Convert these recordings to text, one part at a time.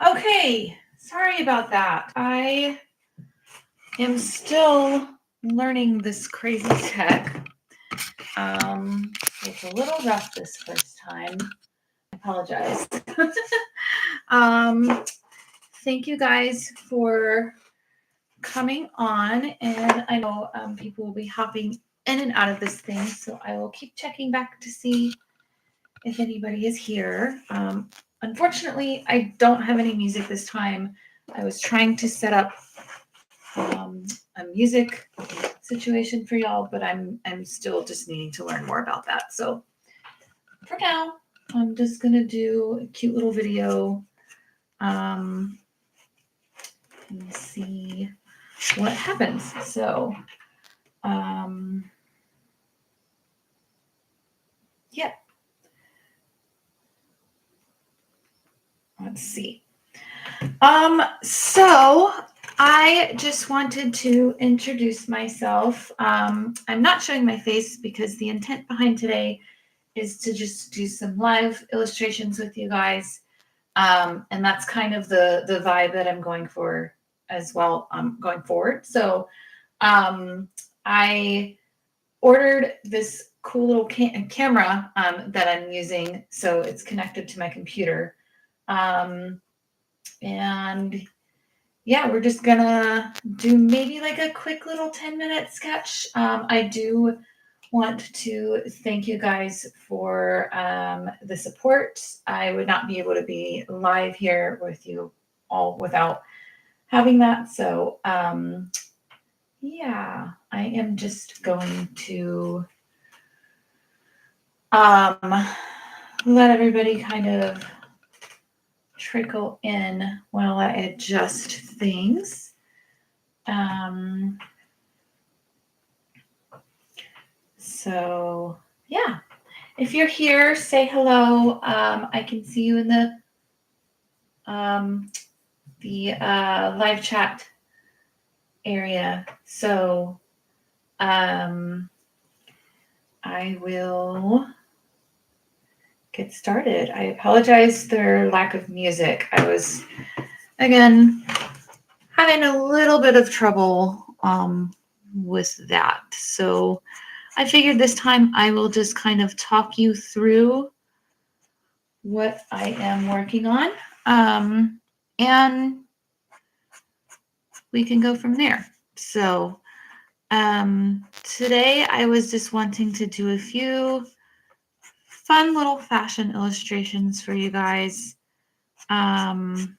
Okay, sorry about that. I am still learning this crazy tech. It's a little rough this first time. I apologize. um, Thank you guys for coming on, and I know people will be hopping in and out of this thing, so I will keep checking back to see if anybody is here. Unfortunately, I don't have any music this time. I was trying to set up a music situation for y'all, but I'm still just needing to learn more about that. So for now, I'm just gonna do a cute little video. And see what happens. So yeah. Let's see. So I just wanted to introduce myself. I'm not showing my face because the intent behind today is to just do some live illustrations with you guys. And that's kind of the vibe that I'm going for as well going forward. So I ordered this cool little camera that I'm using. So it's connected to my computer. And yeah, we're just gonna do maybe like a quick little 10-minute sketch. I do want to thank you guys for the support. I would not be able to be live here with you all without having that. So yeah, I am just going to let everybody kind of trickle in while I adjust things. So yeah, if you're here, say hello. I can see you in the live chat area. So I will get started. I apologize for lack of music. I was, again, having a little bit of trouble with that. So I figured this time I will just kind of talk you through what I am working on. And we can go from there. So today I was just wanting to do a few fun little fashion illustrations for you guys. I've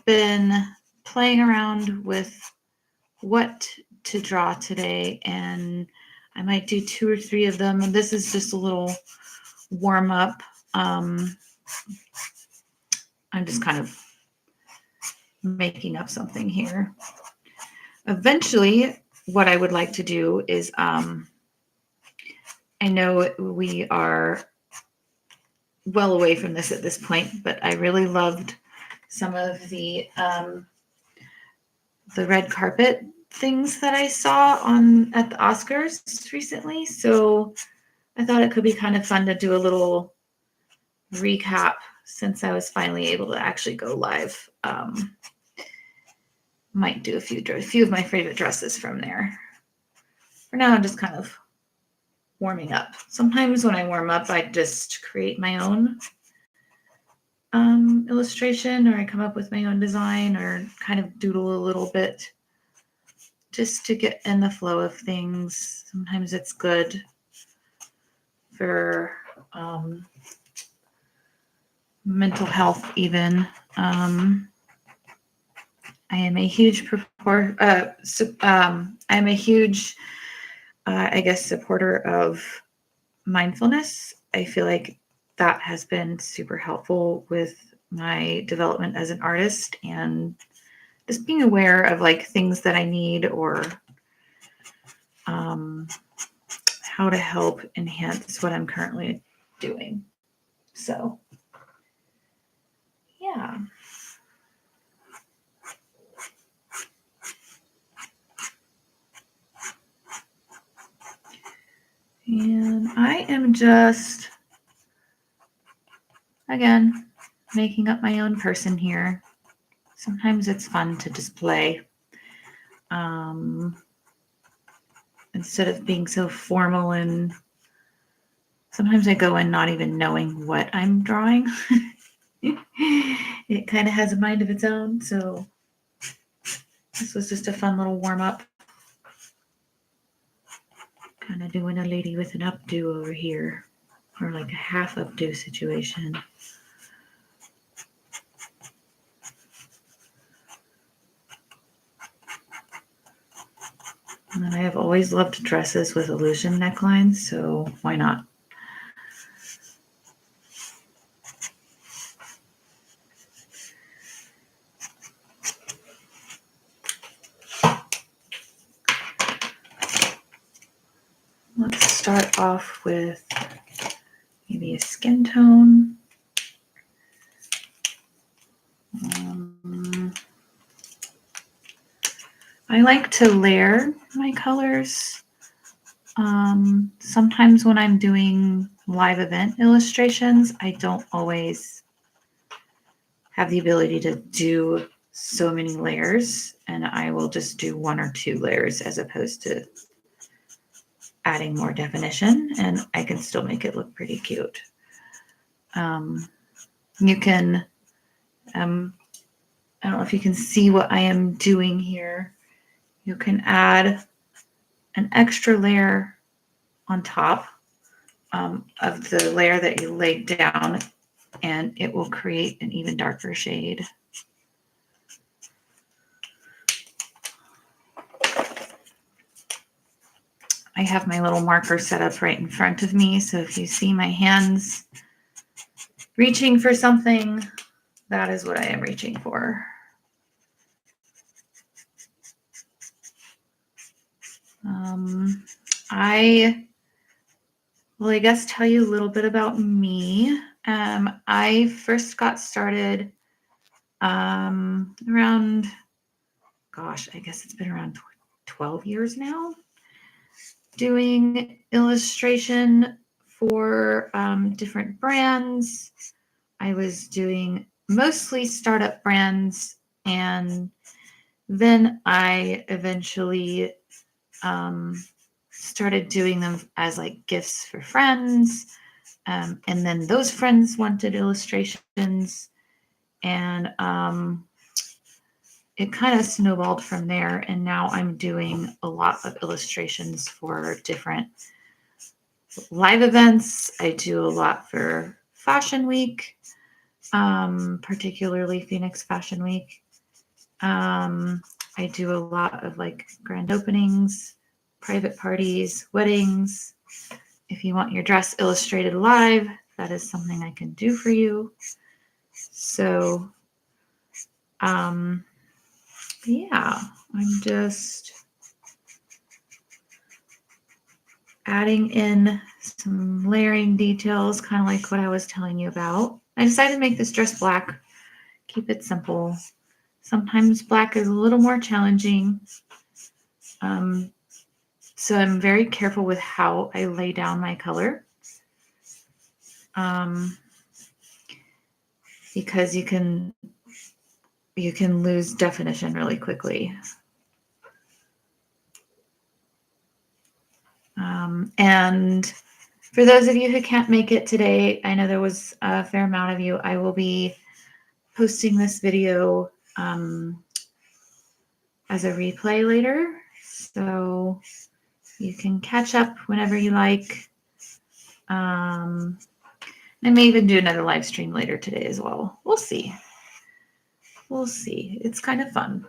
been playing around with what to draw today, and I might do 2 or 3 of them. And this is just a little warm up. I'm just kind of making up something here. Eventually, what I would like to do is, I know we are well away from this at this point, but I really loved some of the red carpet things that I saw at the Oscars recently. So I thought it could be kind of fun to do a little recap since I was finally able to actually go live. Might do a few of my favorite dresses from there. For now, I'm just kind of warming up. Sometimes when I warm up, I just create my own illustration, or I come up with my own design, or kind of doodle a little bit just to get in the flow of things. Sometimes it's good for mental health even. I am a huge I guess, supporter of mindfulness. I feel like that has been super helpful with my development as an artist, and just being aware of like things that I need, or how to help enhance what I'm currently doing. So yeah. And I am just, again, making up my own person here. Sometimes it's fun to just play. Instead of being so formal, and sometimes I go in not even knowing what I'm drawing. It kind of has a mind of its own. So this was just a fun little warm up. Kind of doing a lady with an updo over here, or like a half updo situation. And then I have always loved dresses with illusion necklines, so why not? Let's start off with maybe a skin tone. I like to layer my colors. Sometimes when I'm doing live event illustrations, I don't always have the ability to do so many layers, and I will just do 1 or 2 layers as opposed to adding more definition, and I can still make it look pretty cute. You can, I don't know if you can see what I am doing here. You can add an extra layer on top of the layer that you laid down, and it will create an even darker shade. I have my little marker set up right in front of me, so if you see my hands reaching for something, that is what I am reaching for. I guess tell you a little bit about me. I first got started around, gosh, I guess it's been around 12 years now, doing illustration for different brands. I was doing mostly startup brands, and then I eventually started doing them as like gifts for friends. And then those friends wanted illustrations, and it kind of snowballed from there. And now I'm doing a lot of illustrations for different live events. I do a lot for Fashion Week, particularly Phoenix Fashion Week. I do a lot of like grand openings, private parties, weddings. If you want your dress illustrated live, that is something I can do for you. So, yeah, I'm just adding in some layering details, kind of like what I was telling you about. I decided to make this dress black, keep it simple. Sometimes black is a little more challenging. So I'm very careful with how I lay down my color. Because you can lose definition really quickly. And for those of you who can't make it today, I know there was a fair amount of you. I will be posting this video as a replay later, so you can catch up whenever you like. I may even do another live stream later today as well. We'll see. We'll see. It's kind of fun.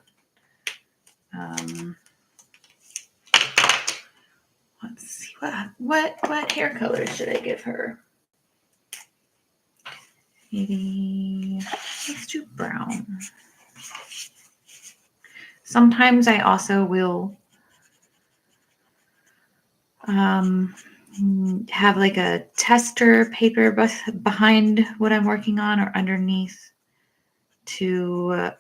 Let's see, what hair color should I give her? Maybe let's do brown. Sometimes I also will have like a tester paper behind what I'm working on or underneath to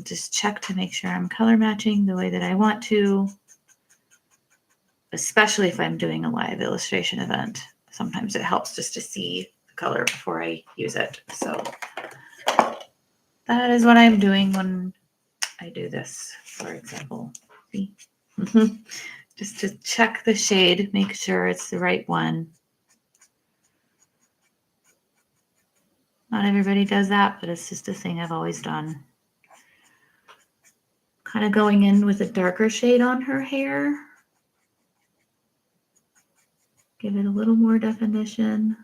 just check to make sure I'm color matching the way that I want to, especially if I'm doing a live illustration event. Sometimes it helps just to see the color before I use it. So That is what I'm doing when I do this, for example. See? Just to check the shade, make sure it's the right one. Not everybody does that, but it's just a thing I've always done. Kind of going in with a darker shade on her hair. Give it a little more definition.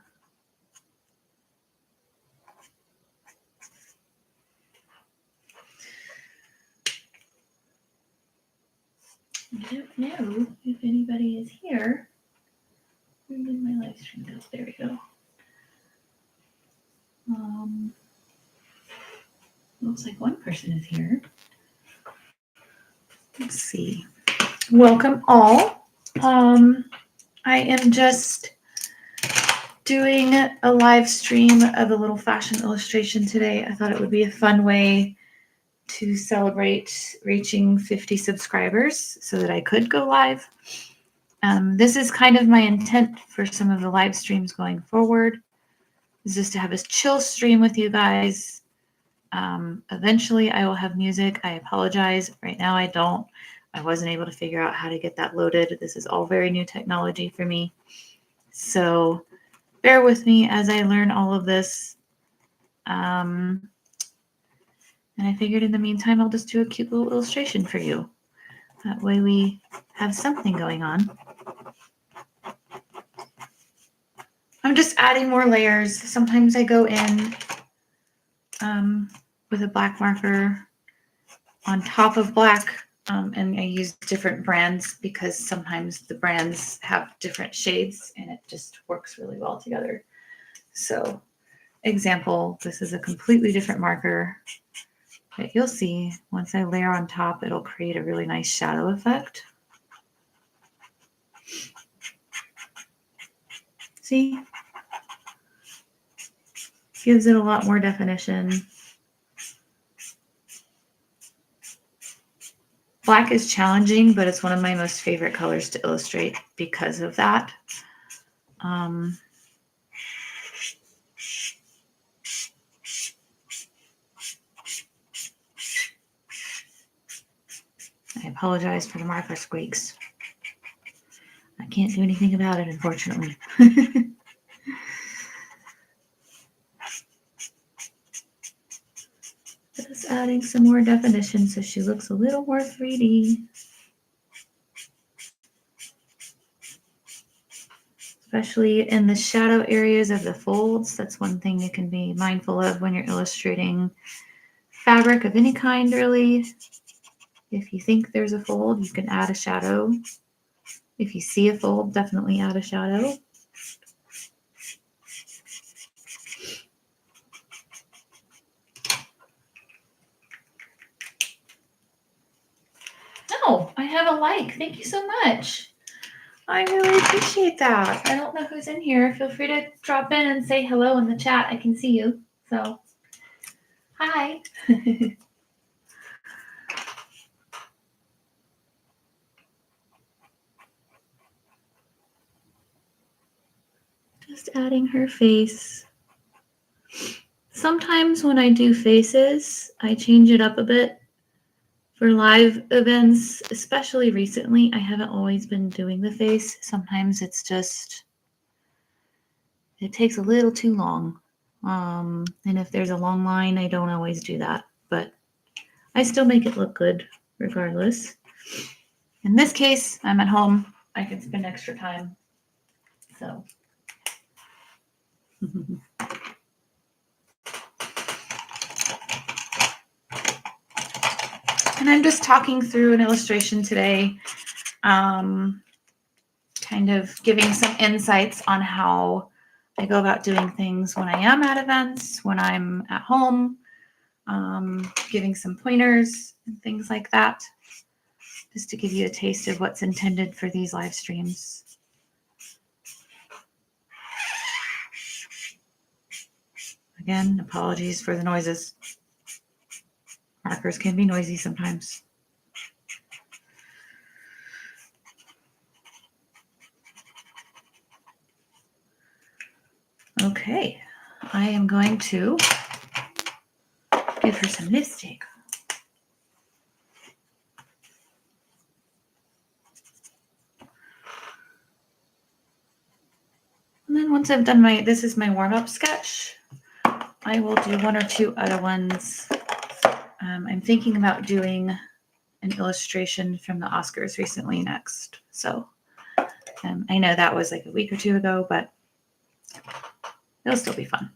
I don't know if anybody is here. Where did my live stream go? There we go. Looks like one person is here. Let's see. Welcome all. I am just doing a live stream of a little fashion illustration today. I thought it would be a fun way to celebrate reaching 50 subscribers so that I could go live. This is kind of my intent for some of the live streams going forward, is just to have a chill stream with you guys. Eventually I will have music. I apologize. Right now I don't. I wasn't able to figure out how to get that loaded. This is all very new technology for me. So bear with me as I learn all of this. And I figured in the meantime, I'll just do a cute little illustration for you. That way we have something going on. I'm just adding more layers. Sometimes I go in with a black marker on top of black, and I use different brands because sometimes the brands have different shades and it just works really well together. So, example, this is a completely different marker, but you'll see once I layer on top, it'll create a really nice shadow effect. See? Gives it a lot more definition. Black is challenging, but it's one of my most favorite colors to illustrate because of that. I apologize for the marker squeaks. I can't do anything about it, unfortunately. Just adding some more definition so she looks a little more 3D. Especially in the shadow areas of the folds. That's one thing you can be mindful of when you're illustrating fabric of any kind, really. If you think there's a fold, you can add a shadow. If you see a fold, definitely add a shadow. Oh, I have a like. Thank you so much. I really appreciate that. I don't know who's in here. Feel free to drop in and say hello in the chat. I can see you. So, hi. Just adding her face. Sometimes when I do faces, I change it up a bit. For live events, especially recently, I haven't always been doing the face. Sometimes it's just, it takes a little too long. And if there's a long line, I don't always do that. But I still make it look good regardless. In this case, I'm at home. I can spend extra time. So. And I'm just talking through an illustration today, kind of giving some insights on how I go about doing things when I am at events, when I'm at home, giving some pointers and things like that, just to give you a taste of what's intended for these live streams. Again, apologies for the noises. Markers can be noisy sometimes. Okay, I am going to Give her some lipstick. And then once I've done this is my warm-up sketch, I will do one or two other ones. I'm thinking about doing an illustration from the Oscars recently next. So I know that was like a week or two ago, but it'll still be fun.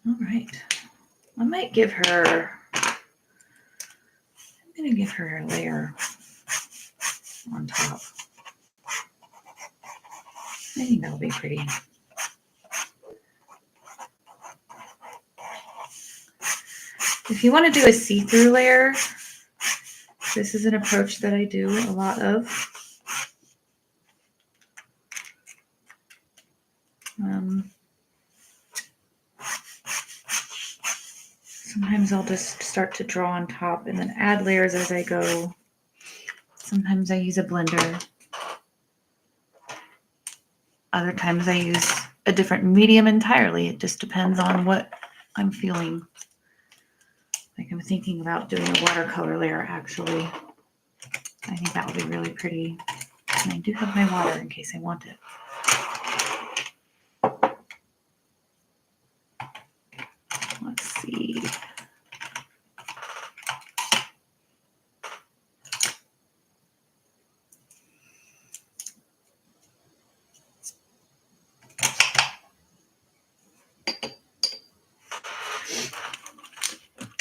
All right. I might give her, I'm going to give her a layer on top. I think that'll be pretty. If you want to do a see-through layer, this is an approach that I do a lot of. Sometimes I'll just start to draw on top and then add layers as I go. Sometimes I use a blender. Other times I use a different medium entirely. It just depends on what I'm feeling. Like I'm thinking about doing a watercolor layer actually. I think that would be really pretty. And I do have my water in case I want it. Let's see.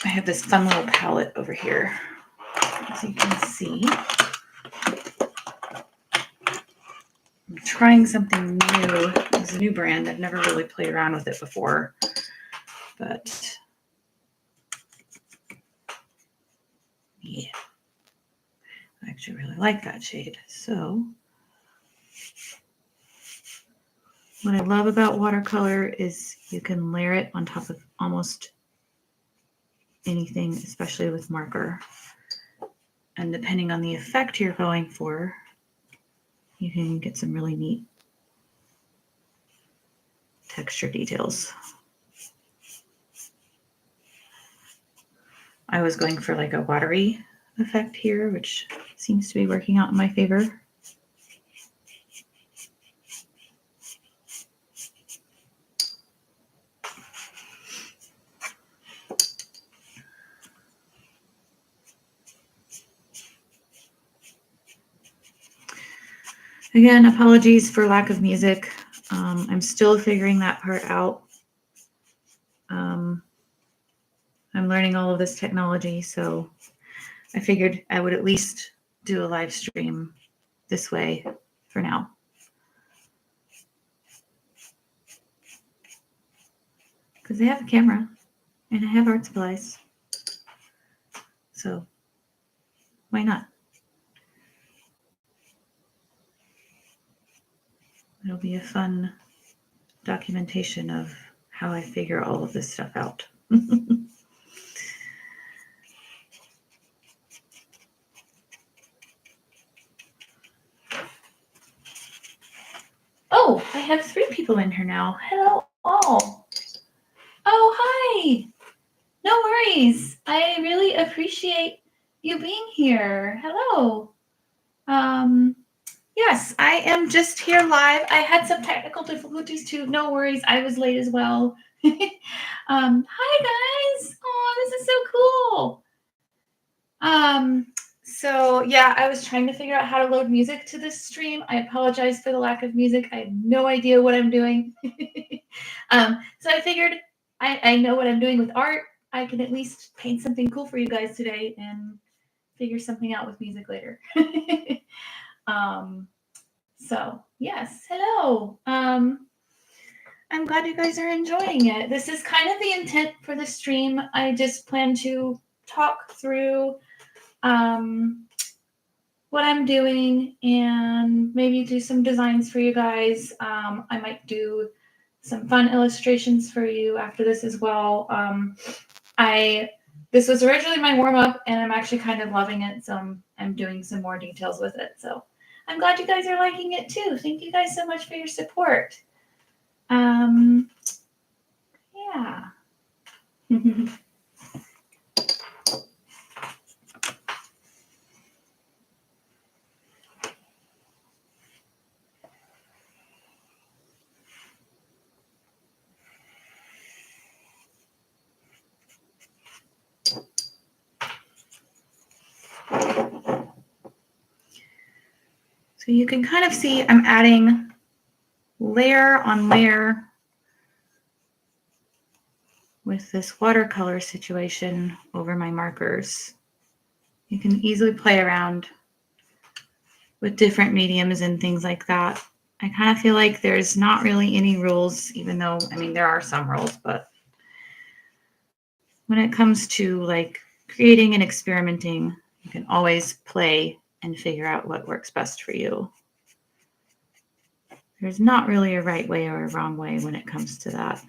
I have this fun little palette over here, as you can see. I'm trying something new. It's a new brand. I've never really played around with it before, but yeah, I actually really like that shade. So what I love about watercolor is you can layer it on top of almost anything, especially with marker. And depending on the effect you're going for, you can get some really neat texture details. I was going for like a watery effect here, which seems to be working out in my favor. Again, apologies for lack of music. I'm still figuring that part out. I'm learning all of this technology, so I figured I would at least do a live stream this way for now. Because I have a camera and I have art supplies. So why not? It'll be a fun documentation of how I figure all of this stuff out. Oh, I have 3 people in here now. Hello all. Oh, hi. No worries. I really appreciate you being here. Hello. Yes, I am just here live. I had some technical difficulties too. No worries. I was late as well. Hi guys. Oh, this is so cool. So yeah, I was trying to figure out how to load music to this stream. I apologize for the lack of music. I have no idea what I'm doing. So I figured I know what I'm doing with art. I can at least paint something cool for you guys today and figure something out with music later. So yes, hello. I'm glad you guys are enjoying it. This is kind of the intent for the stream. I just plan to talk through what I'm doing and maybe do some designs for you guys. I might do some fun illustrations for you after this as well. This was originally my warm-up and I'm actually kind of loving it, so I'm doing some more details with it. So I'm glad you guys are liking it too. Thank you guys so much for your support. Yeah. So you can kind of see I'm adding layer on layer with this watercolor situation over my markers. You can easily play around with different mediums and things like that. I kind of feel like there's not really any rules, even though, I mean, there are some rules, but when it comes to like creating and experimenting, you can always play and figure out what works best for you. There's not really a right way or a wrong way when it comes to that.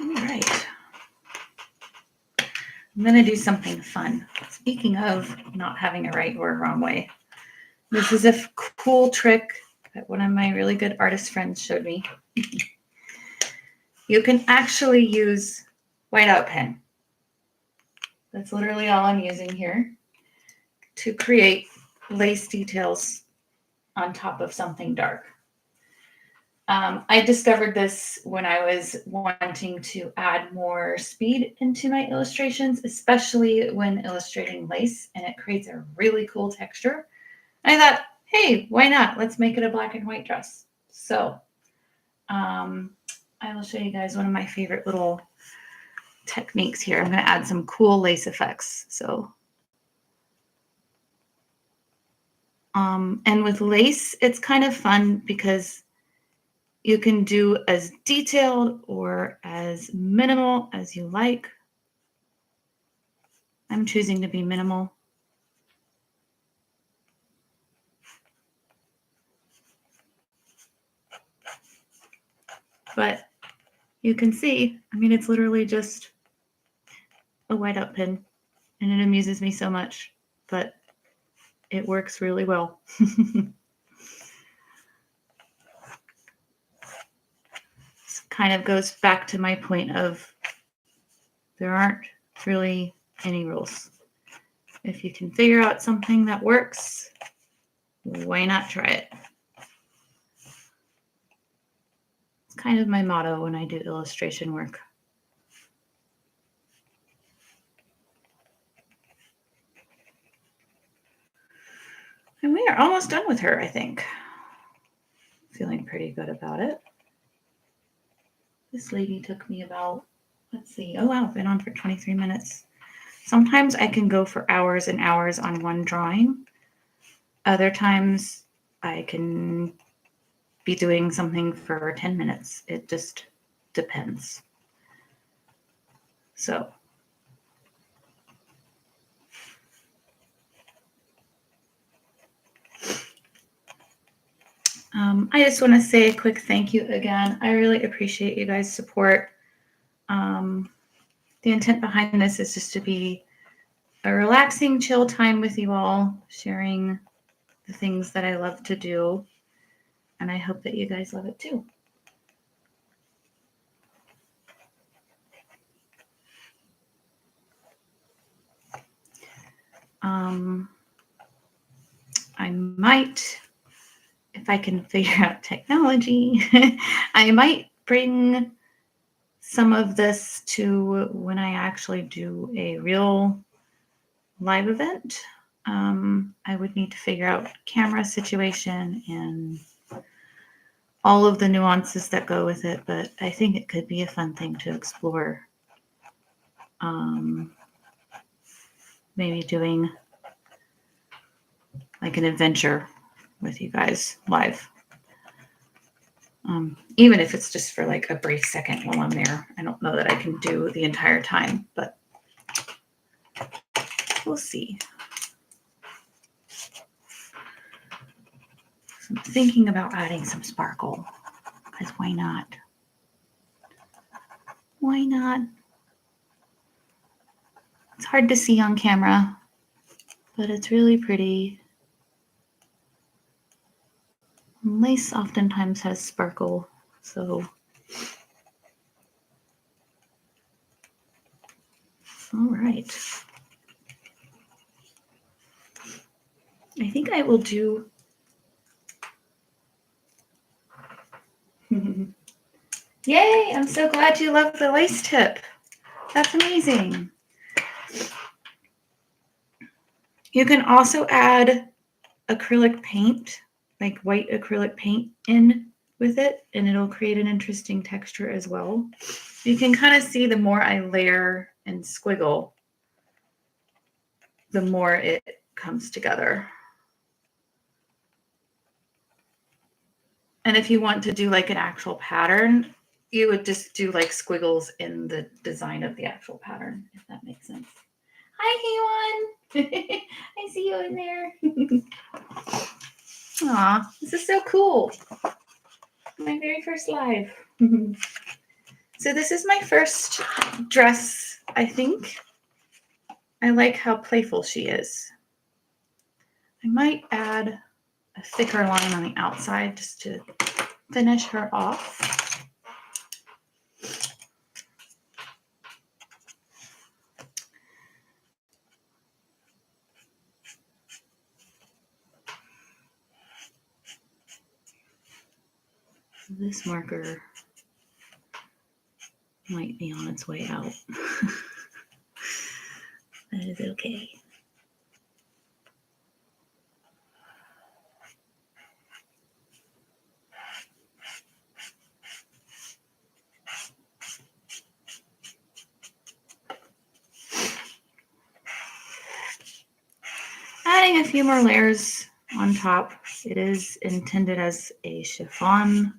All right. I'm going to do something fun. Speaking of not having a right or a wrong way, this is a cool trick that one of my really good artist friends showed me. You can actually use whiteout pen. That's literally all I'm using here to create lace details on top of something dark. I discovered this when I was wanting to add more speed into my illustrations, especially when illustrating lace, and it creates a really cool texture. And I thought, hey, why not? Let's make it a black and white dress. So I will show you guys one of my favorite little techniques here. I'm going to add some cool lace effects. So, and with lace, it's kind of fun because you can do as detailed or as minimal as you like. I'm choosing to be minimal. But you can see, I mean, it's literally just a whiteout pen, and it amuses me so much, but it works really well. This kind of goes back to my point of there aren't really any rules. If you can figure out something that works, why not try it? It's kind of my motto when I do illustration work. And we are almost done with her, I think. Feeling pretty good about it. This lady took me about, let's see, oh wow, been on for 23 minutes. Sometimes I can go for hours and hours on one drawing. Other times I can be doing something for 10 minutes. It just depends. So I just want to say a quick thank you again. I really appreciate you guys' support. The intent behind this is just to be a relaxing, chill time with you all, sharing the things that I love to do. And I hope that you guys love it too. I might, if I can figure out technology, I might bring some of this to when I actually do a real live event. I would need to figure out camera situation and all of the nuances that go with it, but I think it could be a fun thing to explore. Maybe doing like an adventure with you guys live. Even if it's just for like a brief second while I'm there. I don't know that I can do the entire time, but we'll see. So I'm thinking about adding some sparkle, because why not? Why not? It's hard to see on camera, but it's really pretty. Lace oftentimes has sparkle, so all right. I think I will do. Yay! I'm so glad you love the lace tip. That's amazing. You can also add acrylic paint, like white acrylic paint in with it, and it'll create an interesting texture as well. You can kind of see the more I layer and squiggle, the more it comes together. And if you want to do like an actual pattern, you would just do like squiggles in the design of the actual pattern, if that makes sense. Hi, Haywan. I see you in there. Aw, this is so cool. My very first live. So this is my first dress, I think. I like how playful she is. I might add a thicker line on the outside just to finish her off. This marker might be on its way out. That is okay. Adding a few more layers on top. It is intended as a chiffon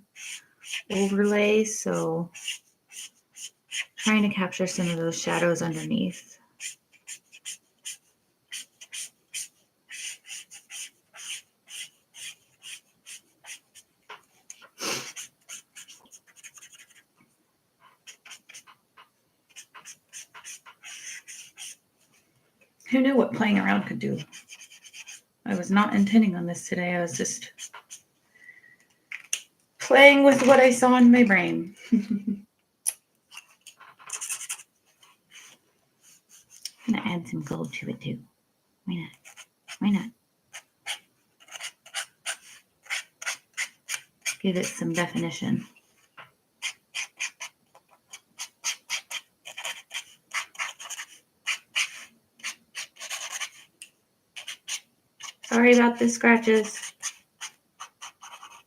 overlay, so trying to capture some of those shadows underneath. Who knew what playing around could do? I was not intending on this today. I was just playing with what I saw in my brain. I'm gonna add some gold to it too. Why not? Why not? Give it some definition. Sorry about the scratches.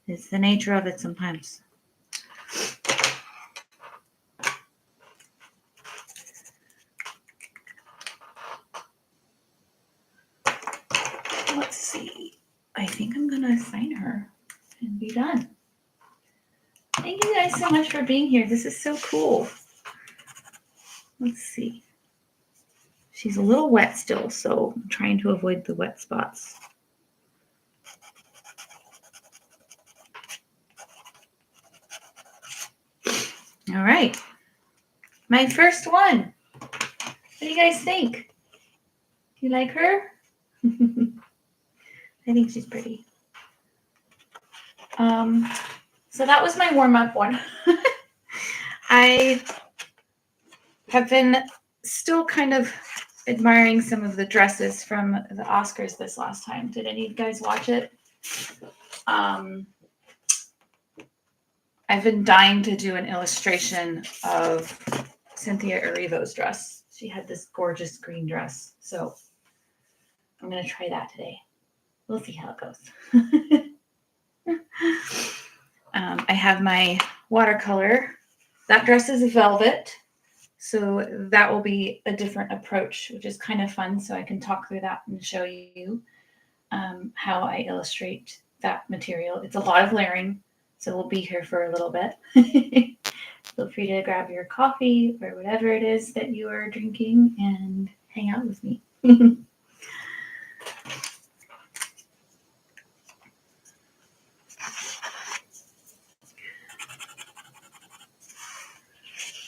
It's the nature of it sometimes. Let's see. I think I'm gonna sign her and be done. Thank you guys so much for being here. This is so cool. Let's see. She's a little wet still, so I'm trying to avoid the wet spots. All right. My first one. What do you guys think? Do you like her? I think she's pretty. So that was my warm-up one. I have been still kind of admiring some of the dresses from the Oscars this last time. Did any of you guys watch it? I've been dying to do an illustration of Cynthia Erivo's dress. She had this gorgeous green dress. So I'm going to try that today. We'll see how it goes. I have my watercolor. That dress is velvet, so that will be a different approach, which is kind of fun. So I can talk through that and show you how I illustrate that material. It's a lot of layering, so we'll be here for a little bit. Feel free to grab your coffee or whatever it is that you are drinking and hang out with me.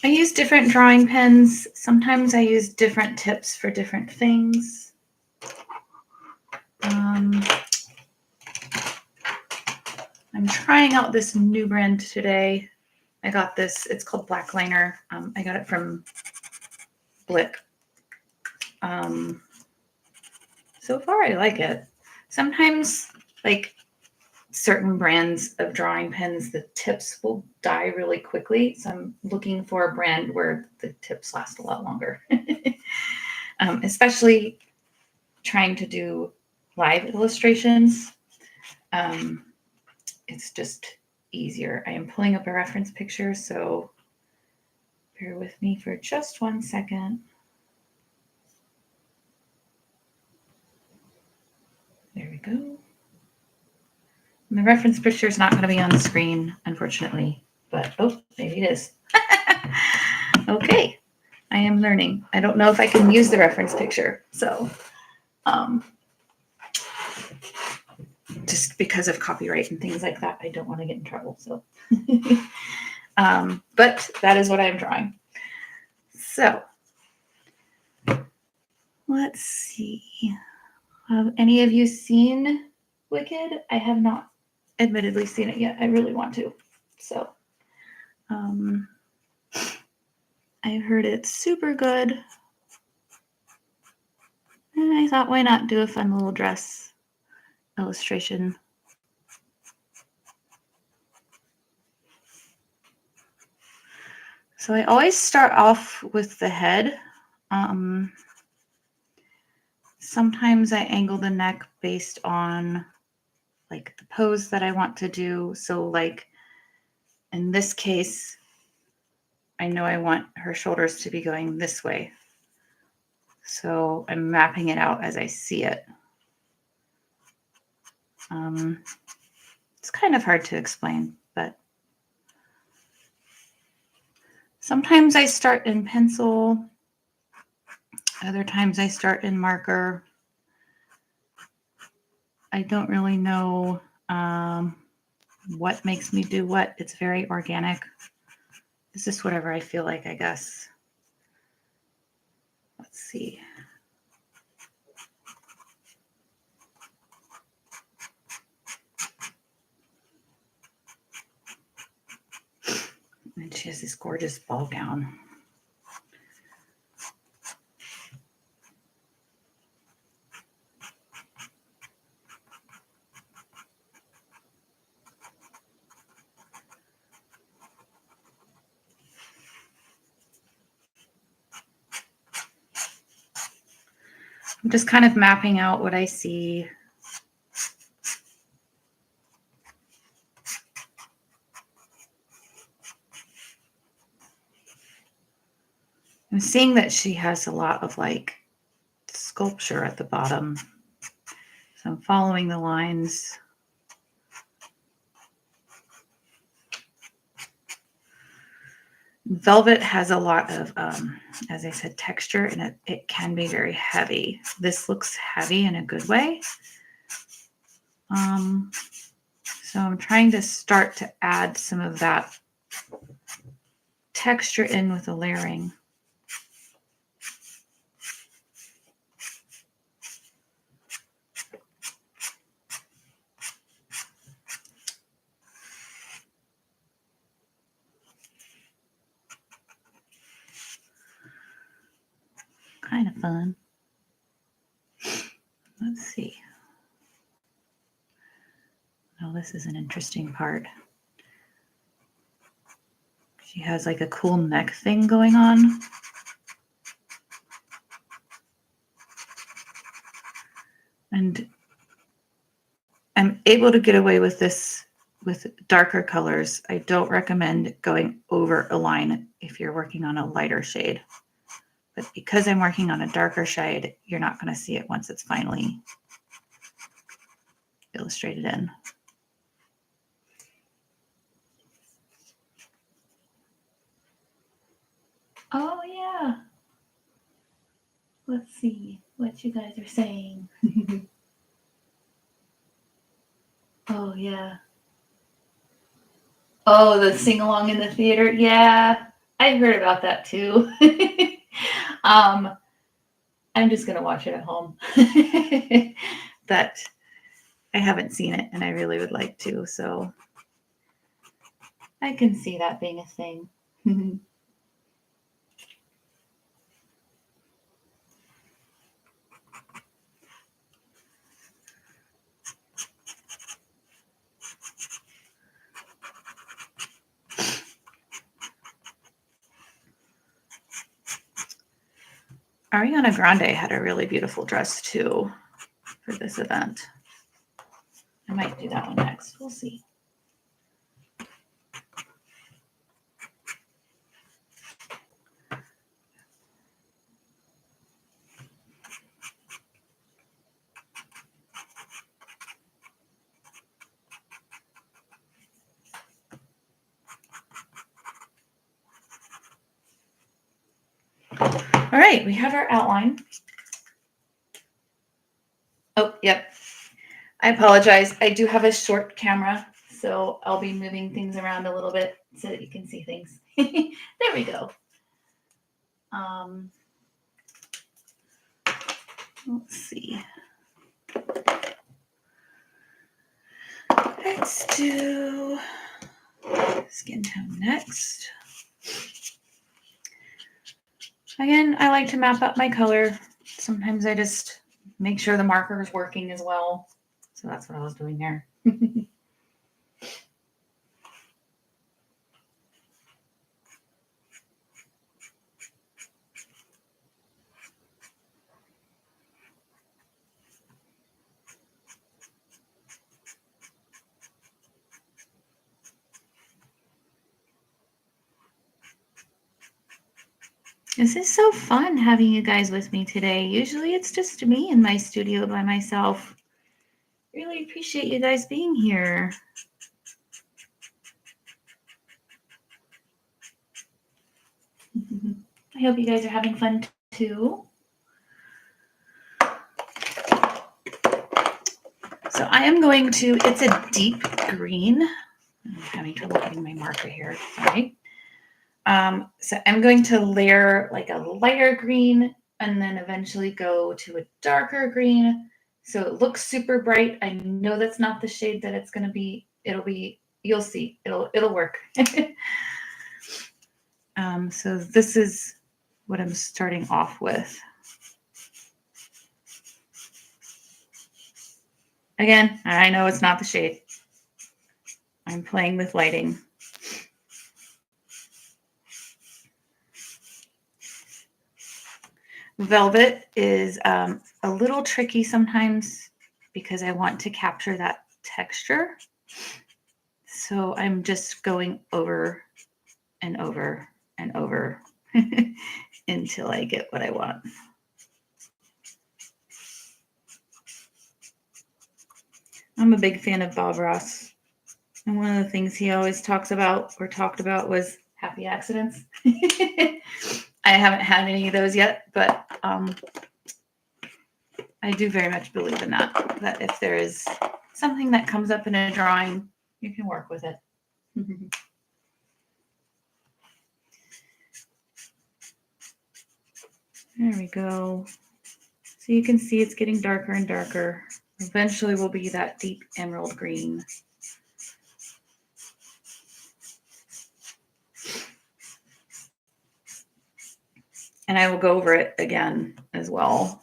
I use different drawing pens. Sometimes I use different tips for different things. I'm trying out this new brand today. I got this. It's called Black Liner. I got it from Blick. So far, I like it. Sometimes, like certain brands of drawing pens, the tips will die really quickly. So I'm looking for a brand where the tips last a lot longer. Especially trying to do live illustrations. It's just easier. I am pulling up a reference picture, so bear with me for just 1 second. There we go. And the reference picture is not going to be on the screen, unfortunately, but oh, maybe it is. Okay, I am learning. I don't know if I can use the reference picture, so just because of copyright and things like that, I don't want to get in trouble. So, but that is what I'm drawing. So, let's see. Have any of you seen Wicked? I have not admittedly seen it yet. I really want to. So, I heard it's super good. And I thought, why not do a fun little dress illustration? So I always start off with the head. Sometimes I angle the neck based on like the pose that I want to do. So like in this case, I know I want her shoulders to be going this way. So I'm mapping it out as I see it. It's kind of hard to explain, but sometimes I start in pencil. Other times I start in marker. I don't really know what makes me do what. It's very organic. It's just whatever I feel like, I guess. Let's see. And she has this gorgeous ball gown. I'm just kind of mapping out what I see. I'm seeing that she has a lot of like sculpture at the bottom. So I'm following the lines. Velvet has a lot of, as I said, texture, and it can be very heavy. This looks heavy in a good way. So I'm trying to start to add some of that texture in with the layering. Kind of fun. Let's see. Oh, this is an interesting part. She has like a cool neck thing going on. And I'm able to get away with this with darker colors. I don't recommend going over a line if you're working on a lighter shade. But because I'm working on a darker shade, you're not going to see it once it's finally illustrated in. Oh, yeah. Let's see what you guys are saying. Oh, yeah. Oh, the sing-along in the theater? Yeah, I heard about that too. I'm just going to watch it at home. But I haven't seen it, and I really would like to, so I can see that being a thing. Ariana Grande had a really beautiful dress too for this event. I might do that one next. We'll see. All right, we have our outline. Oh, yep. I apologize. I do have a short camera, so I'll be moving things around a little bit so that you can see things. There we go. Let's see. Let's do skin tone next. Again, I like to map up my color. Sometimes I just make sure the marker is working as well. So that's what I was doing there. This is so fun having you guys with me today. Usually it's just me in my studio by myself. Really appreciate you guys being here. I hope you guys are having fun too. So I am going to, it's a deep green. I'm having trouble getting my marker here, sorry. So I'm going to layer like a lighter green and then eventually go to a darker green. So it looks super bright. I know that's not the shade that it's going to be. You'll see, it'll work. So this is what I'm starting off with. Again, I know it's not the shade. I'm playing with lighting. Velvet is a little tricky sometimes because I want to capture that texture. So I'm just going over and over and over until I get what I want. I'm a big fan of Bob Ross. And one of the things he always talked about was happy accidents. I haven't had any of those yet, but I do very much believe in that if there is something that comes up in a drawing, you can work with it. There we go. So you can see it's getting darker and darker. Eventually will be that deep emerald green. And I will go over it again as well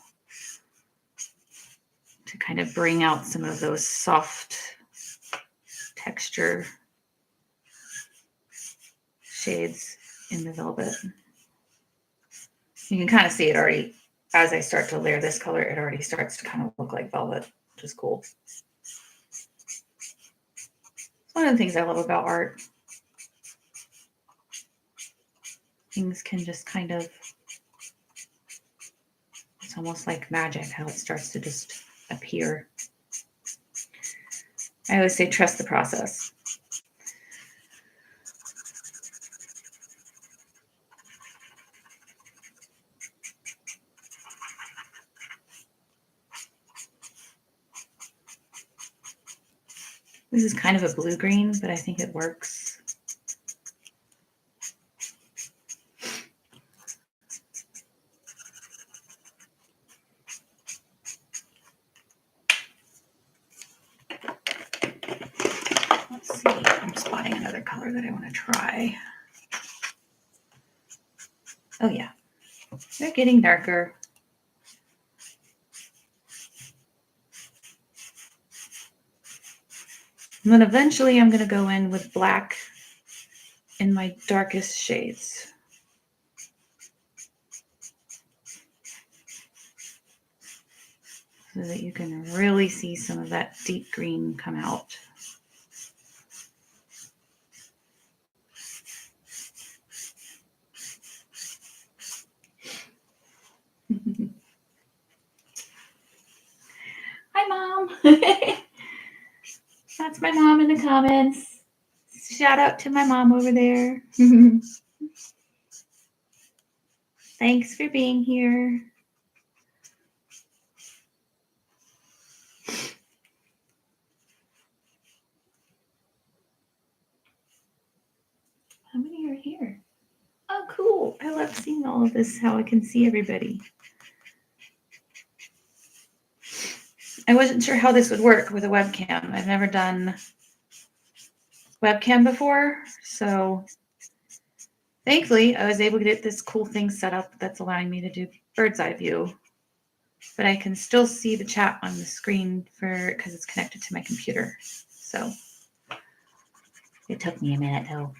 to kind of bring out some of those soft texture shades in the velvet. You can kind of see it already as I start to layer this color, it already starts to kind of look like velvet, which is cool. It's one of the things I love about art. Things can just kind of, it's almost like magic how it starts to just appear. I always say trust the process. This is kind of a blue-green, but I think it works. Let's see, I'm spotting another color that I want to try. Oh yeah, they're getting darker. And then eventually I'm going to go in with black in my darkest shades. So that you can really see some of that deep green come out. Hi, Mom. That's my mom in the comments. Shout out to my mom over there. Thanks for being here. How many are here? Oh, cool. I love seeing all of this, how I can see everybody. I wasn't sure how this would work with a webcam. I've never done webcam before, so thankfully I was able to get this cool thing set up that's allowing me to do bird's eye view, but I can still see the chat on the screen because it's connected to my computer. So it took me a minute though,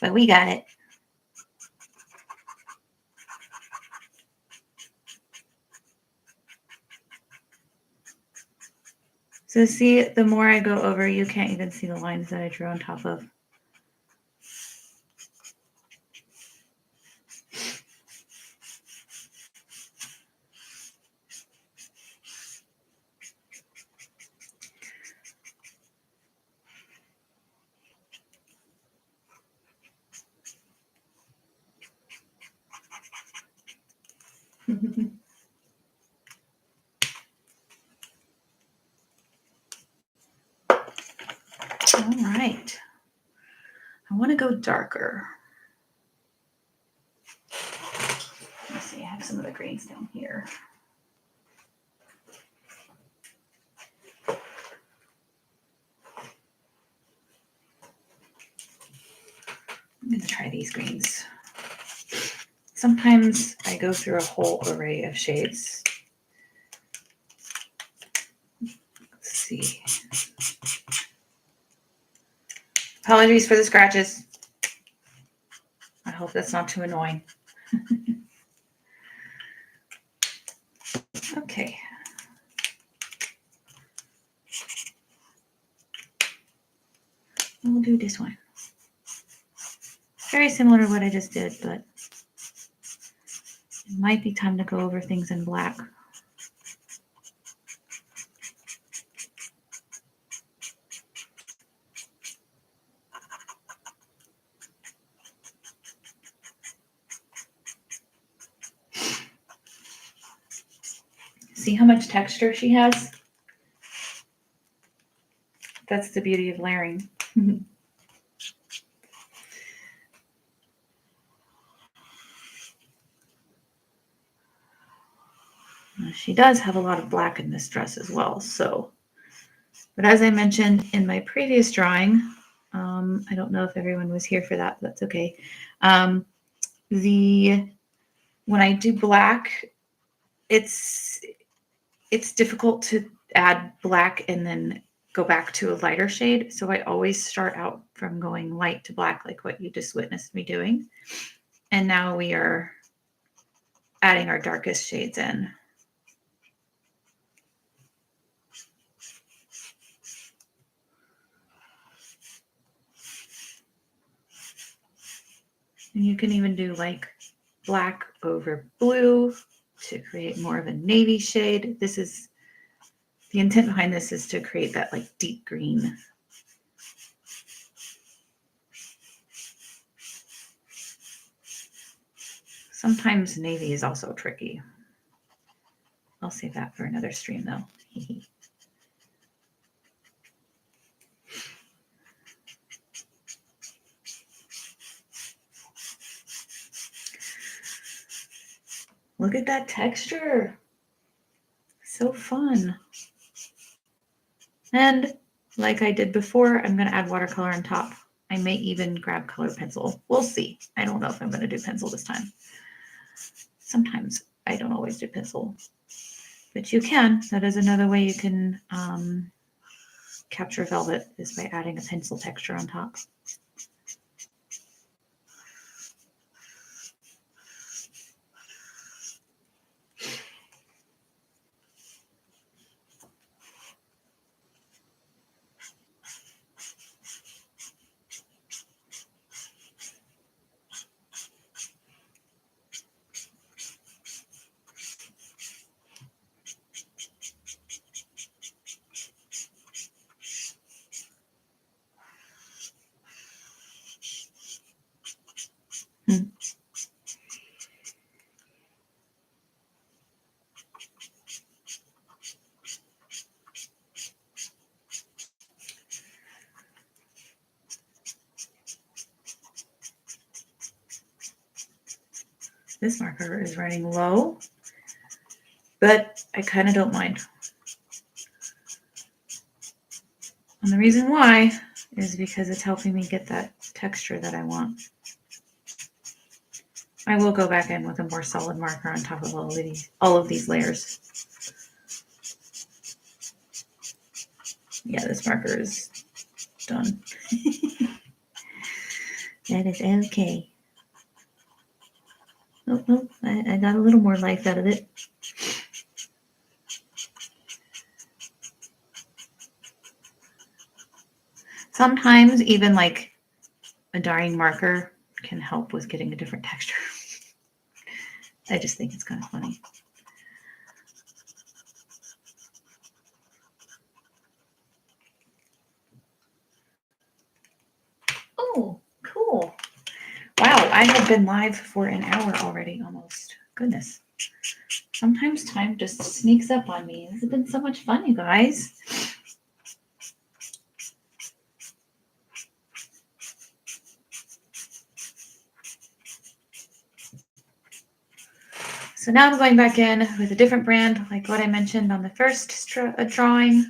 but we got it. So see, the more I go over, you can't even see the lines that I drew on top of. All right. I want to go darker. Let's see, I have some of the greens down here. I'm going to try these greens. Sometimes I go through a whole array of shades. Let's see. Apologies for the scratches. I hope that's not too annoying. Okay. We'll do this one. Very similar to what I just did, but it might be time to go over things in black. See how much texture she has? That's the beauty of layering. She does have a lot of black in this dress as well. So, but as I mentioned in my previous drawing, I don't know if everyone was here for that, but that's okay. When I do black, it's difficult to add black and then go back to a lighter shade. So I always start out from going light to black, like what you just witnessed me doing. And now we are adding our darkest shades in. And you can even do like black over blue to create more of a navy shade. This is the intent behind this, is to create that like deep green. Sometimes navy is also tricky. I'll save that for another stream though. Look at that texture. So fun. And like I did before, I'm going to add watercolor on top. I may even grab colored pencil. We'll see. I don't know if I'm going to do pencil this time. Sometimes I don't always do pencil, but you can. That is another way you can capture velvet, is by adding a pencil texture on top. This marker is running low, but I kind of don't mind. And the reason why is because it's helping me get that texture that I want. I will go back in with a more solid marker on top of all of these layers. Yeah, this marker is done. That is okay. Oh, I got a little more life out of it. Sometimes even like a drying marker can help with getting a different texture. I just think it's kind of funny. Oh, cool. Wow, I have been live for an hour already almost. Goodness. Sometimes time just sneaks up on me. This has been so much fun, you guys. So now I'm going back in with a different brand, like what I mentioned on the first drawing.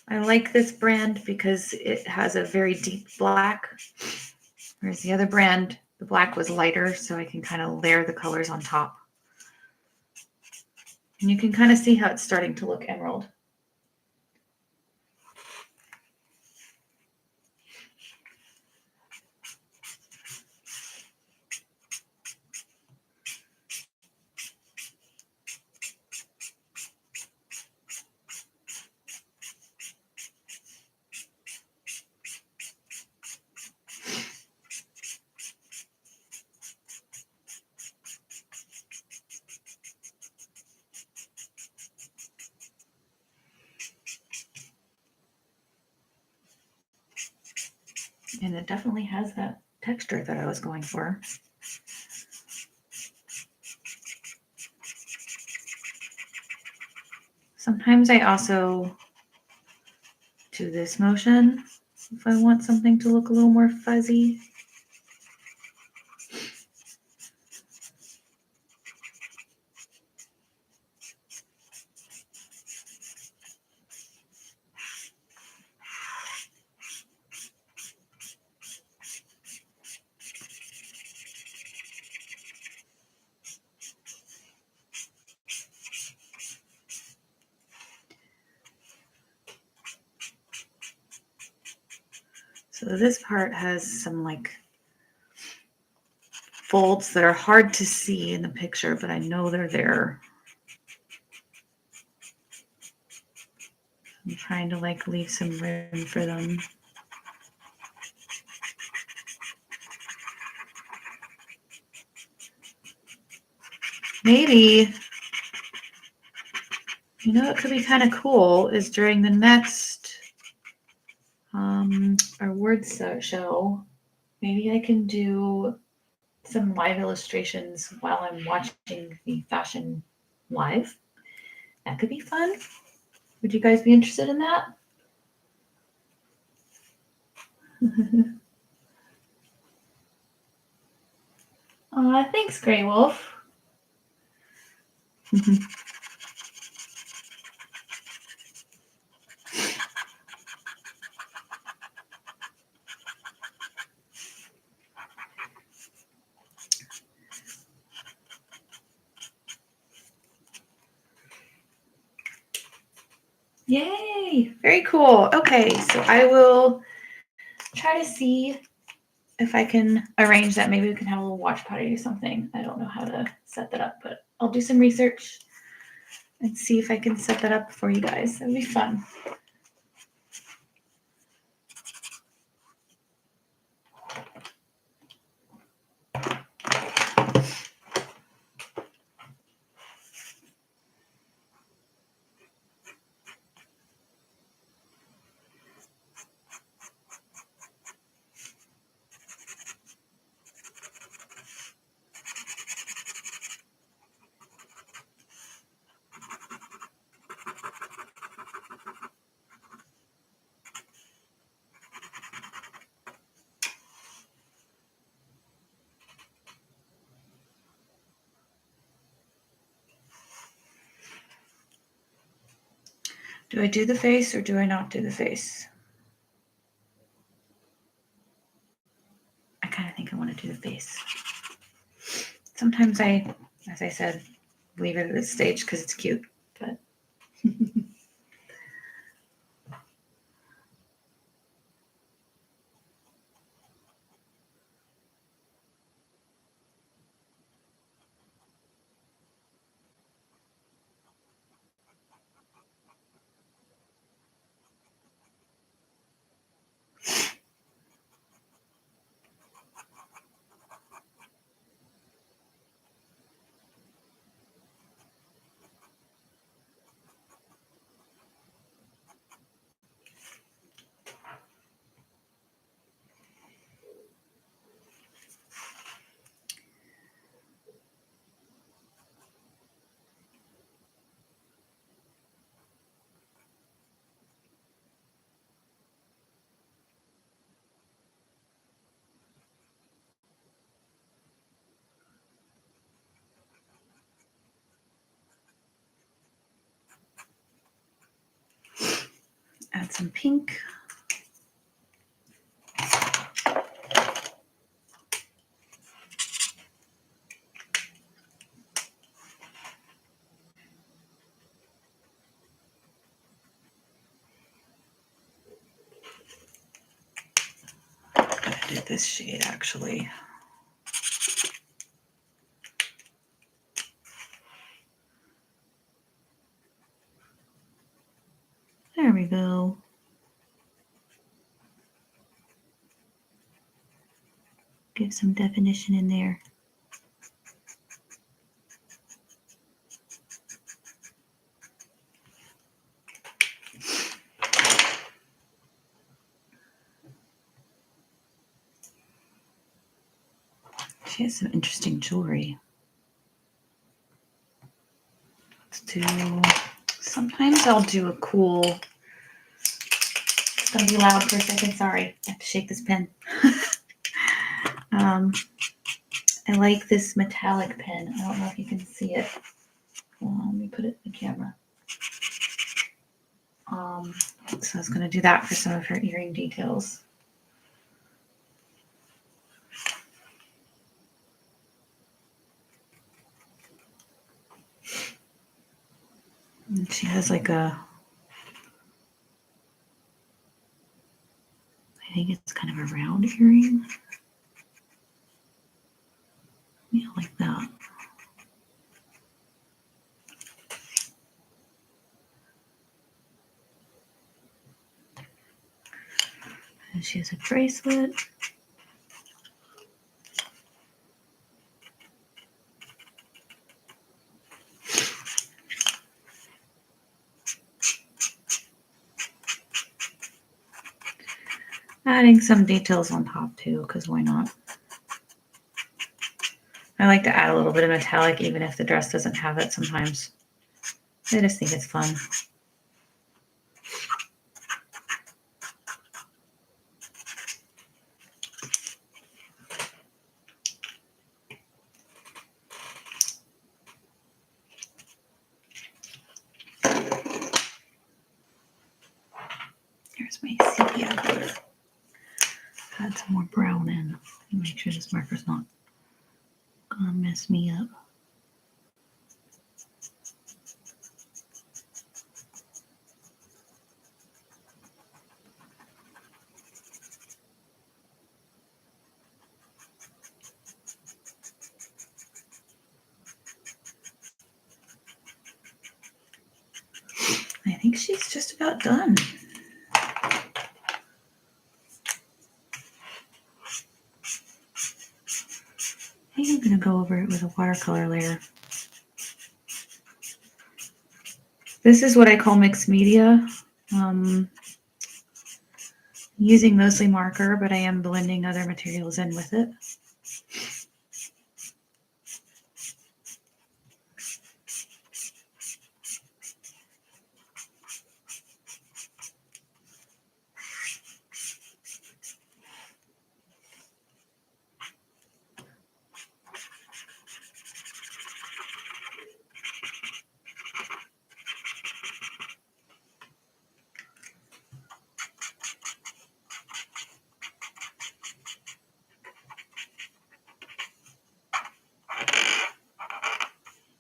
I like this brand because it has a very deep black, whereas the other brand, the black was lighter, so I can kind of layer the colors on top. And you can kind of see how it's starting to look emerald. And it definitely has that texture that I was going for. Sometimes I also do this motion if I want something to look a little more fuzzy. So this part has some like folds that are hard to see in the picture, but I know they're there. I'm trying to like leave some room for them. Maybe, you know, what could be kind of cool is during the next our word show, maybe I can do some live illustrations while I'm watching the fashion live. That could be fun. Would you guys be interested in that? Thanks, Grey Wolf. Yay! Very cool. Okay, so I will try to see if I can arrange that. Maybe we can have a little watch party or something. I don't know how to set that up, but I'll do some research and see if I can set that up for you guys. That'd be fun. Do I do the face or do I not do the face? I kind of think I want to do the face. Sometimes I, as I said, leave it at this stage because it's cute, but. Add some pink. I did this shade actually. There we go. Give some definition in there. She has some interesting jewelry. Let's do, sometimes I'll do a cool, it's gonna be loud for a second, sorry. I have to shake this pen. I like this metallic pen. I don't know if you can see it. Let me put it in the camera. So I was gonna do that for some of her earring details. And she has like a I think it's kind of a round earring. Yeah, like that. And she has a bracelet. Adding some details on top too, because why not? I like to add a little bit of metallic even if the dress doesn't have it sometimes. I just think it's fun. Here's my sepia color. Add some more brown in. Make sure this marker's not gonna mess me up. I think she's just about done. I think I'm going to go over it with a watercolor layer. This is what I call mixed media. Using mostly marker, but I am blending other materials in with it.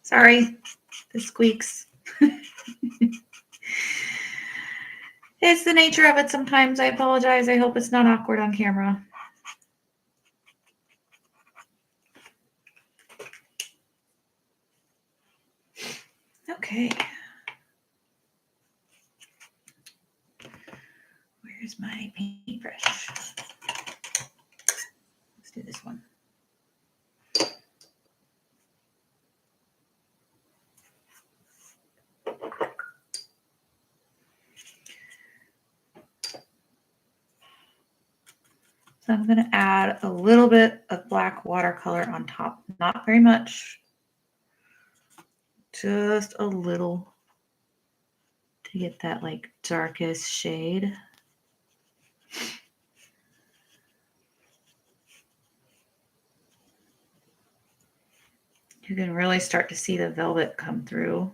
Sorry, the squeaks. It's the nature of it sometimes. I apologize. I hope it's not awkward on camera. Okay. Where's my paintbrush? Let's do this one. So I'm going to add a little bit of black watercolor on top. Not very much. Just a little to get that like darkest shade. You can really start to see the velvet come through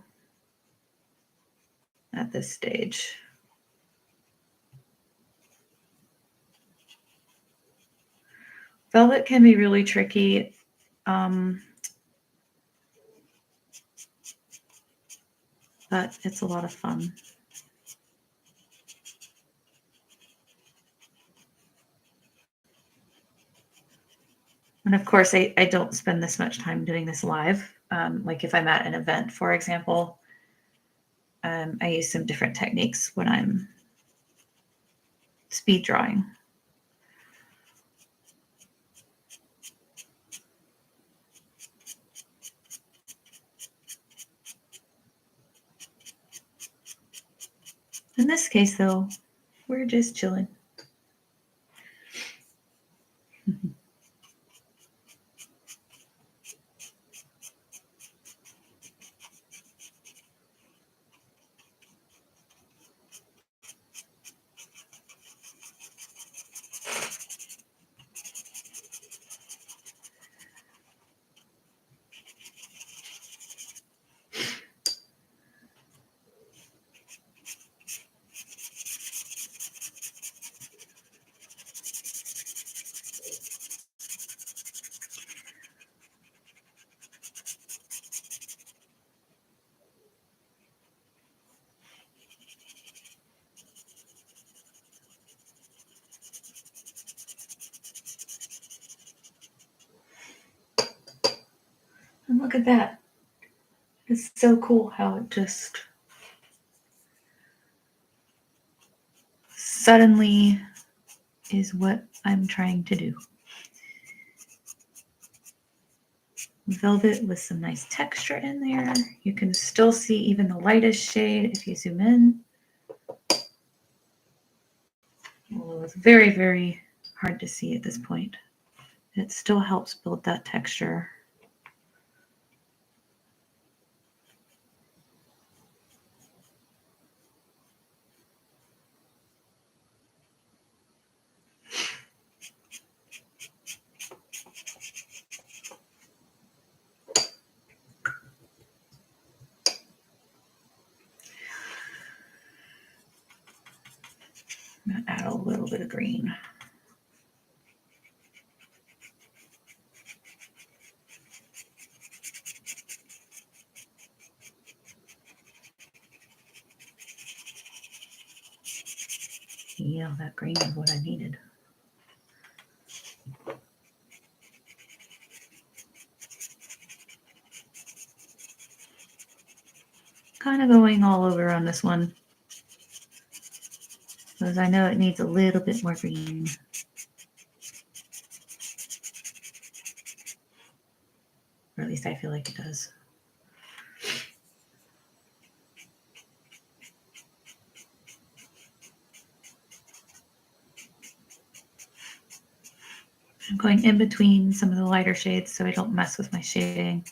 at this stage. Velvet can be really tricky. But it's a lot of fun. And of course, I don't spend this much time doing this live. Like if I'm at an event, for example, I use some different techniques when I'm speed drawing. In this case, though, we're just chilling. Look at that. It's so cool how it just suddenly is what I'm trying to do. Velvet with some nice texture in there. You can still see even the lightest shade if you zoom in. Although it's very, very hard to see at this point. It still helps build that texture. I'm going to add a little bit of green. Yeah, that green is what I needed. Kind of going all over on this one, because I know it needs a little bit more green. Or at least I feel like it does. I'm going in between some of the lighter shades so I don't mess with my shading.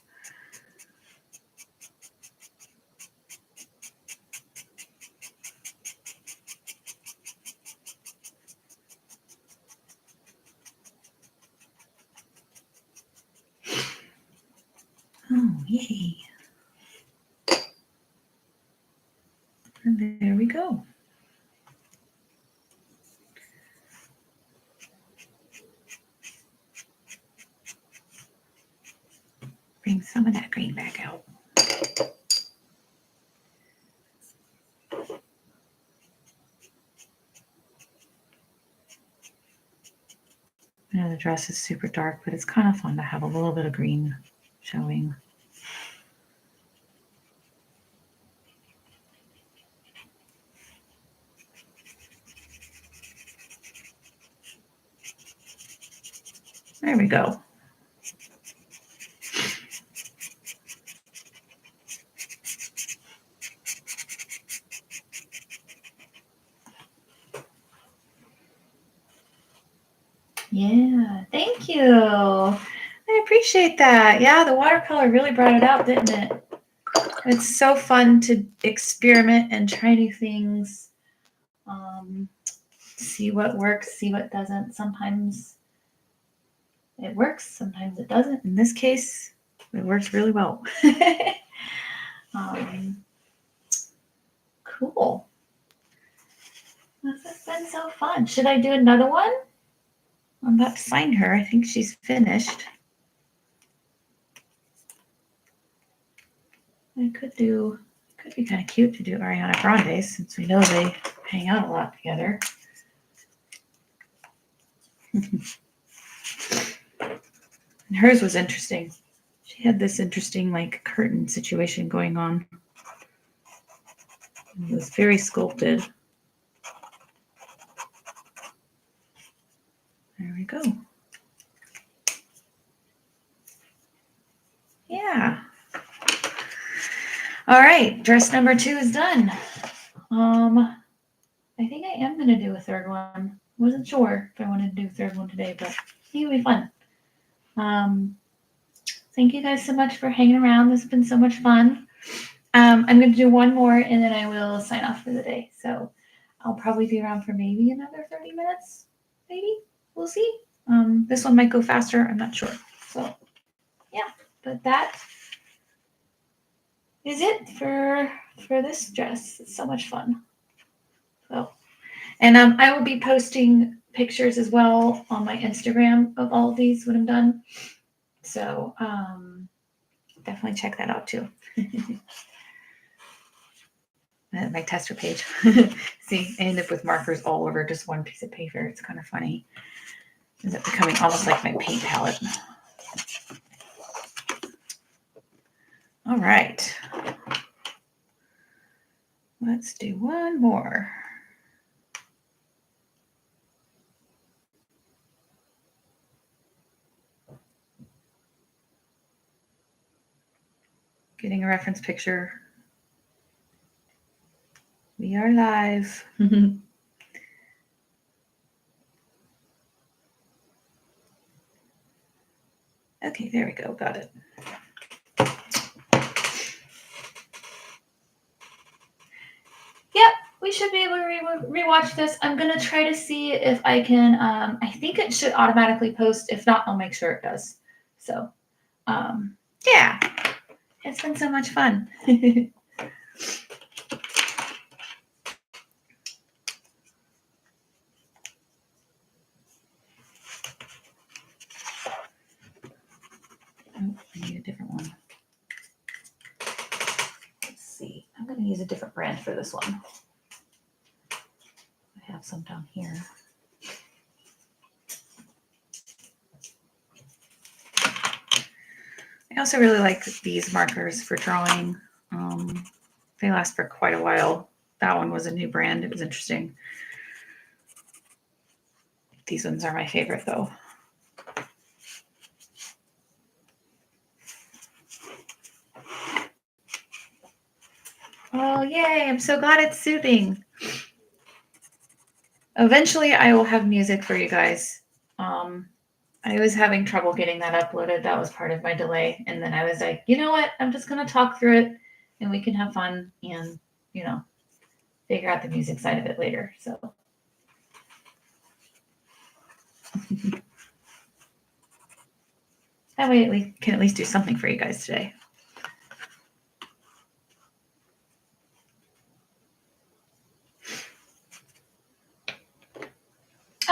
Oh, yay. And there we go. Bring some of that green back out. I know the dress is super dark, but it's kind of fun to have a little bit of green showing. There we go. Yeah, thank you. I appreciate that. Yeah, the watercolor really brought it out, didn't it? It's so fun to experiment and try new things. See what works, see what doesn't. Sometimes it works, sometimes it doesn't. In this case, it works really well. Cool. This has been so fun. Should I do another one? I'm about to sign her. I think she's finished. Could be kind of cute to do Ariana Grande since we know they hang out a lot together. And hers was interesting. She had this interesting like curtain situation going on. It was very sculpted. There we go. Yeah. All right, dress number 2 is done. I think I am going to do a third one. Wasn't sure if I wanted to do a third one today, but I think it'll be fun. Thank you guys so much for hanging around. This has been so much fun. I'm going to do one more and then I will sign off for the day. So I'll probably be around for maybe another 30 minutes. Maybe. We'll see. This one might go faster. I'm not sure. So yeah, but that is it for this dress. It's so much fun. So, and I will be posting pictures as well on my Instagram of all of these when I'm done. So definitely check that out too. My tester page. See, I end up with markers all over just one piece of paper. It's kind of funny. Ends up becoming almost like my paint palette. All right. Let's do one more. Getting a reference picture. We are live. Okay, there we go. Got it. Yep, we should be able to rewatch this. I'm going to try to see if I can. I think it should automatically post. If not, I'll make sure it does. So, yeah, it's been so much fun. Oh, I need a different one. Let's see. I'm going to use a different brand for this one. I have some down here. I also really like these markers for drawing. They last for quite a while. That one was a new brand. It was interesting. These ones are my favorite, though. Oh, yay. I'm so glad it's soothing. Eventually, I will have music for you guys. I was having trouble getting that uploaded. That was part of my delay. And then I was like, you know what? I'm just going to talk through it and we can have fun and, you know, figure out the music side of it later. So. That way we can at least do something for you guys today.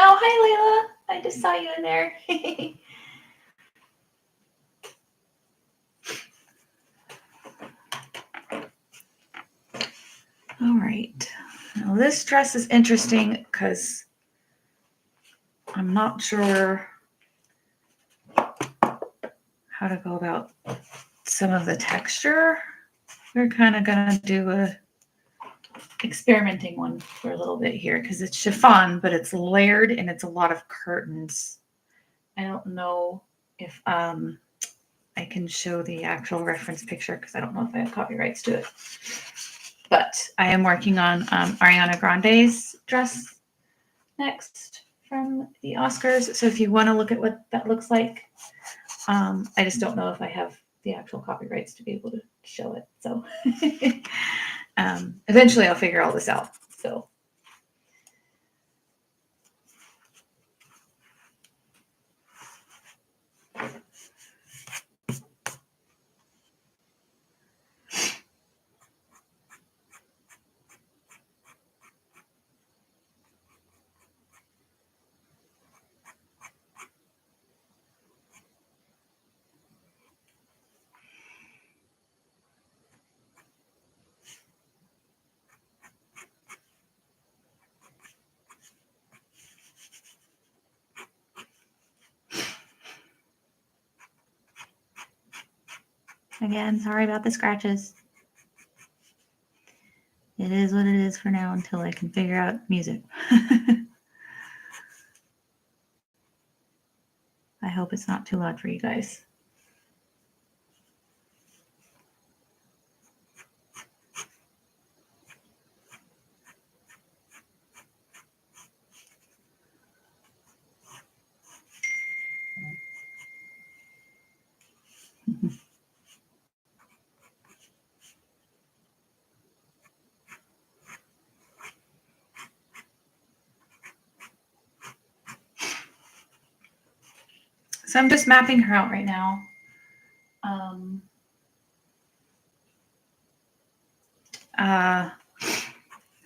Oh, hi, Layla. I just saw you in there. All right. Now this dress is interesting because I'm not sure how to go about some of the texture. We're kind of going to do a experimenting one for a little bit here because it's chiffon, but it's layered and it's a lot of curtains. I don't know if I can show the actual reference picture because I don't know if I have copyrights to it. But I am working on Ariana Grande's dress next from the Oscars. So if you want to look at what that looks like, I just don't know if I have the actual copyrights to be able to show it. So eventually I'll figure all this out. So. Again, sorry about the scratches. It is what it is for now until I can figure out music. I hope it's not too loud for you guys. So I'm just mapping her out right now.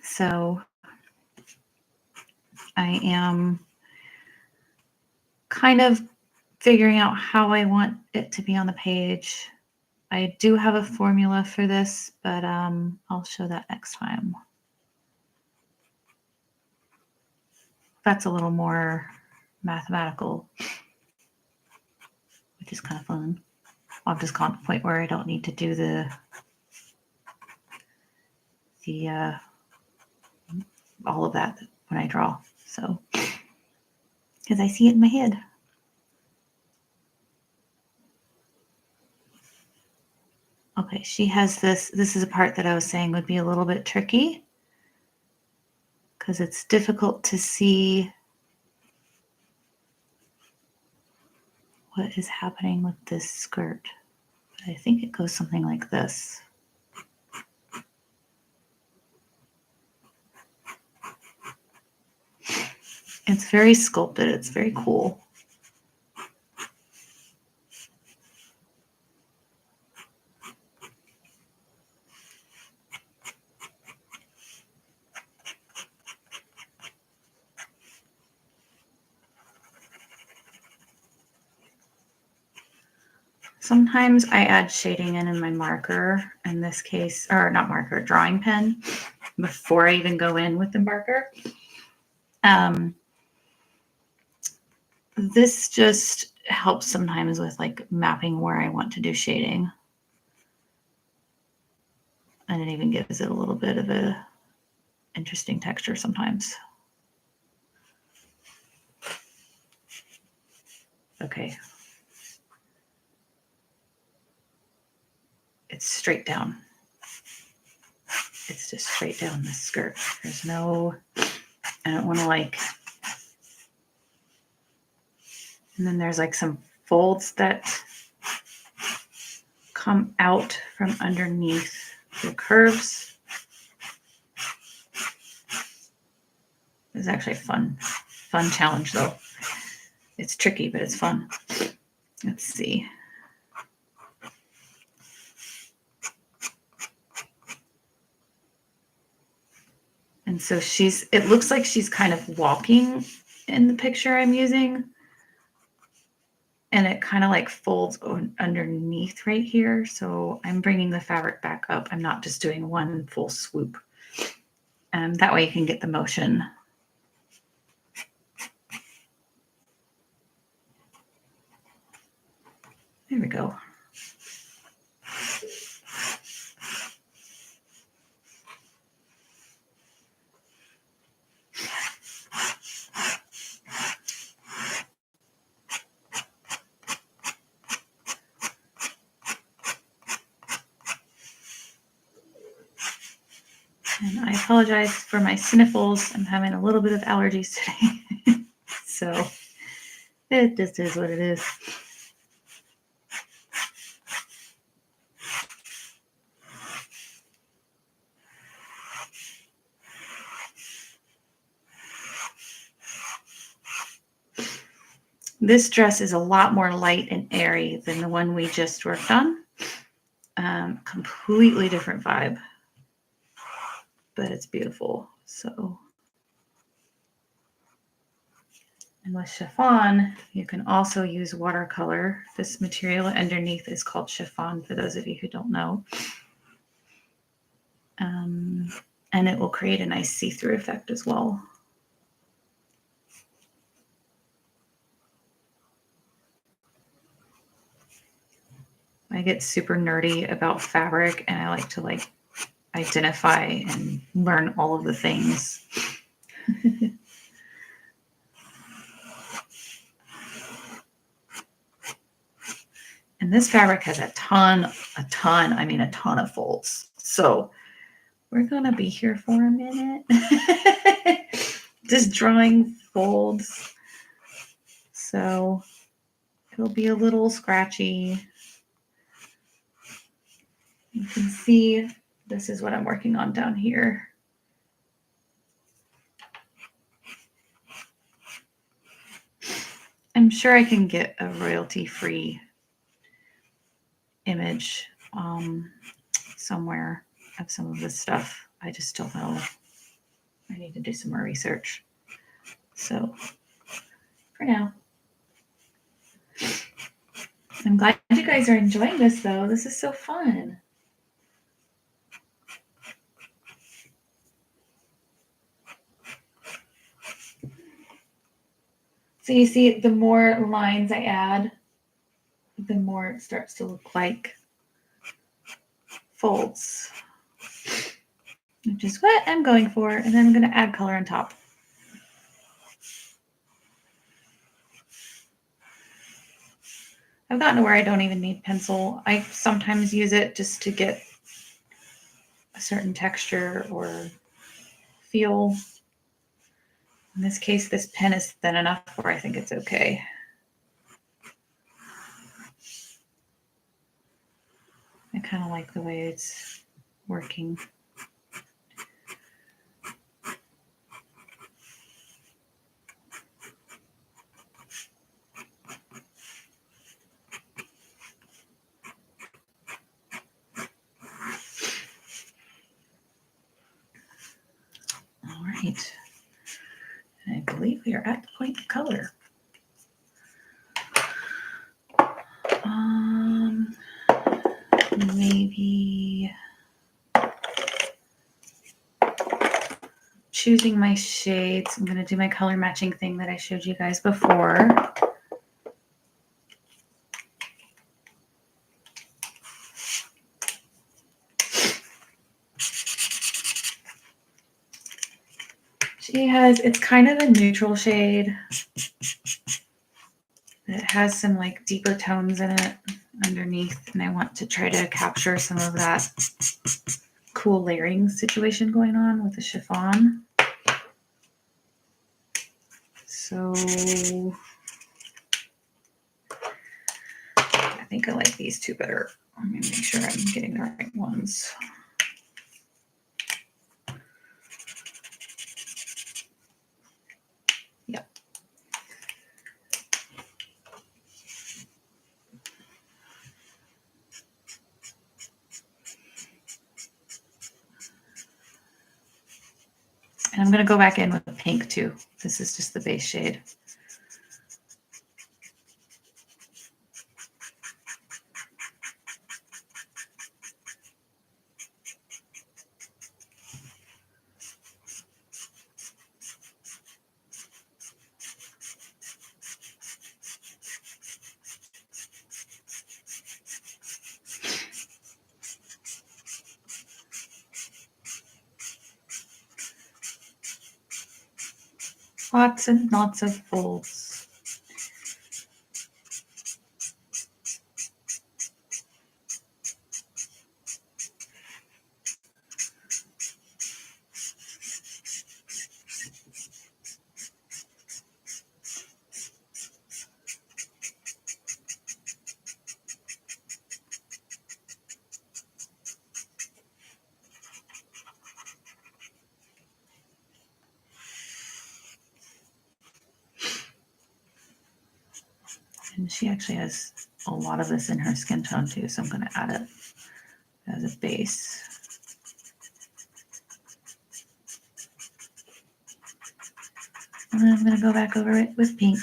So I am kind of figuring out how I want it to be on the page. I do have a formula for this, but I'll show that next time. That's a little more mathematical, which is kind of fun. I've just gotten to the point where I don't need to do the all of that when I draw. So, because I see it in my head. Okay, she has this. This is a part that I was saying would be a little bit tricky because it's difficult to see what is happening with this skirt. But I think it goes something like this. It's very sculpted. It's very cool. Sometimes I add shading in my marker, in this case, or not marker, drawing pen, before I even go in with the marker. This just helps sometimes with like mapping where I want to do shading. And it even gives it a little bit of a interesting texture sometimes. Okay. It's straight down. It's just straight down this skirt. There's no, I don't want to like, and then there's like some folds that come out from underneath the curves. It's actually a fun challenge though. It's tricky, but it's fun. Let's see. And so it looks like she's kind of walking in the picture I'm using. And it kind of like folds underneath right here. So I'm bringing the fabric back up. I'm not just doing one full swoop. That way you can get the motion. There we go. And I apologize for my sniffles. I'm having a little bit of allergies today. So it just is what it is. This dress is a lot more light and airy than the one we just worked on. Completely different vibe, but it's beautiful. So, and with chiffon, you can also use watercolor. This material underneath is called chiffon, for those of you who don't know. And it will create a nice see-through effect as well. I get super nerdy about fabric, and I like to like identify and learn all of the things. And this fabric has a ton of folds. So we're going to be here for a minute. Just drawing folds. So it'll be a little scratchy. You can see this is what I'm working on down here. I'm sure I can get a royalty-free image somewhere of some of this stuff. I just don't know. I need to do some more research. So for now, I'm glad you guys are enjoying this though. This is so fun. So you see, the more lines I add, the more it starts to look like folds, which is what I'm going for. And then I'm going to add color on top. I've gotten to where I don't even need pencil. I sometimes use it just to get a certain texture or feel. In this case, this pen is thin enough where I think it's okay. I kind of like the way it's working. All right. I believe we are at the point of color. Maybe choosing my shades. I'm going to do my color matching thing that I showed you guys before. It's kind of a neutral shade. It has some like deeper tones in it underneath, and I want to try to capture some of that cool layering situation going on with the chiffon. So I think I like these two better. I'm going to make sure I'm getting the right ones. Yep. And I'm going to go back in with the pink too. This is just the base shade. Lots and lots of folds. And she actually has a lot of this in her skin tone too, so I'm going to add it as a base. And then I'm going to go back over it with pink.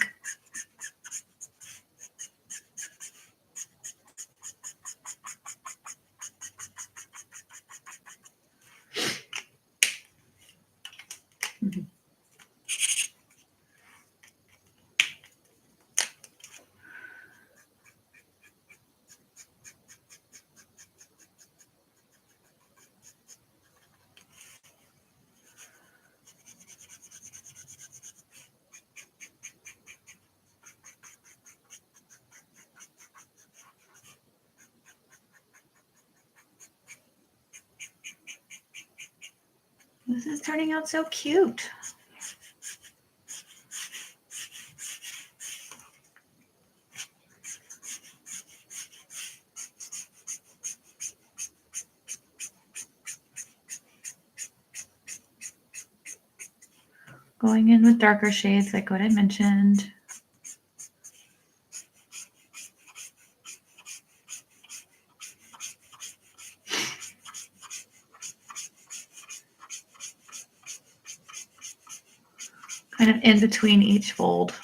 This is turning out so cute. Going in with darker shades like what I mentioned. Kind of in between each fold.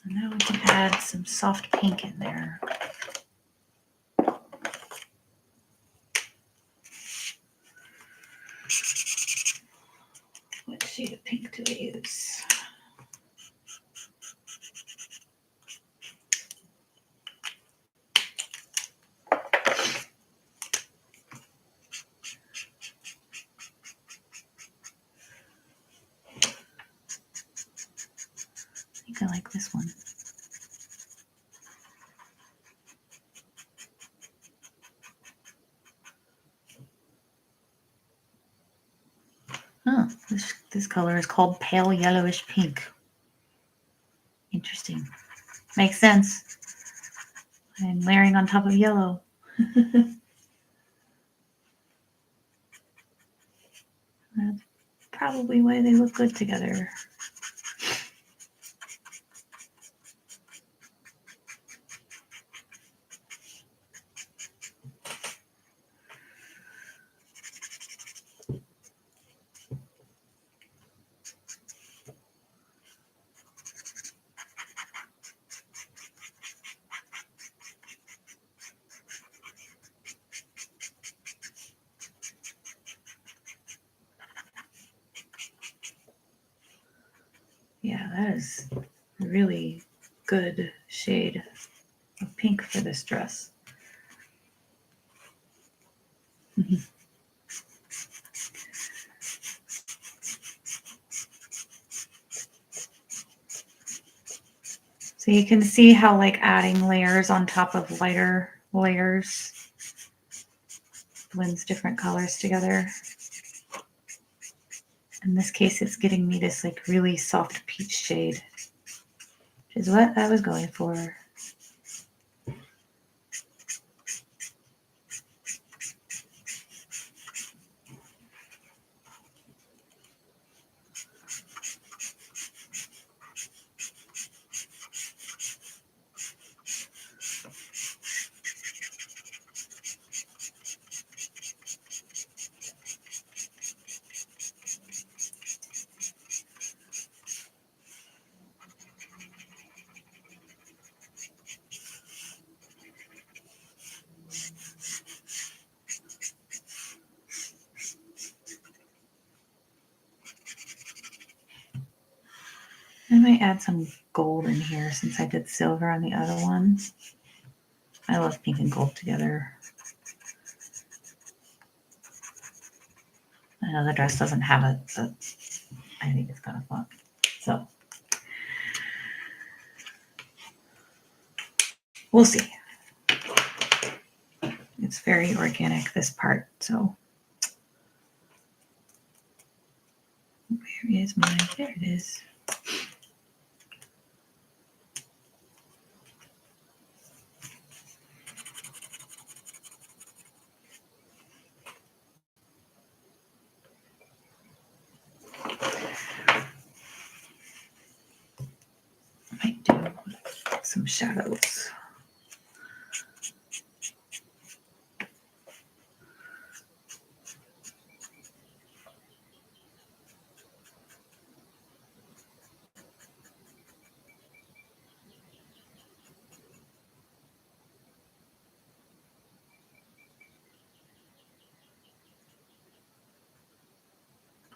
And now we can add some soft pink in there. This color is called pale yellowish pink. Interesting. Makes sense. I'm layering on top of yellow. That's probably why they look good together. Yeah, that is a really good shade of pink for this dress. So you can see how like adding layers on top of lighter layers blends different colors together. In this case, it's getting me this like really soft peach shade, which is what I was going for. I might add some gold in here since I did silver on the other one. I love pink and gold together. I know the dress doesn't have it, but I think it's kind of fun. So we'll see. It's very organic, this part, so. Where is mine? There it is. Might do some shadows.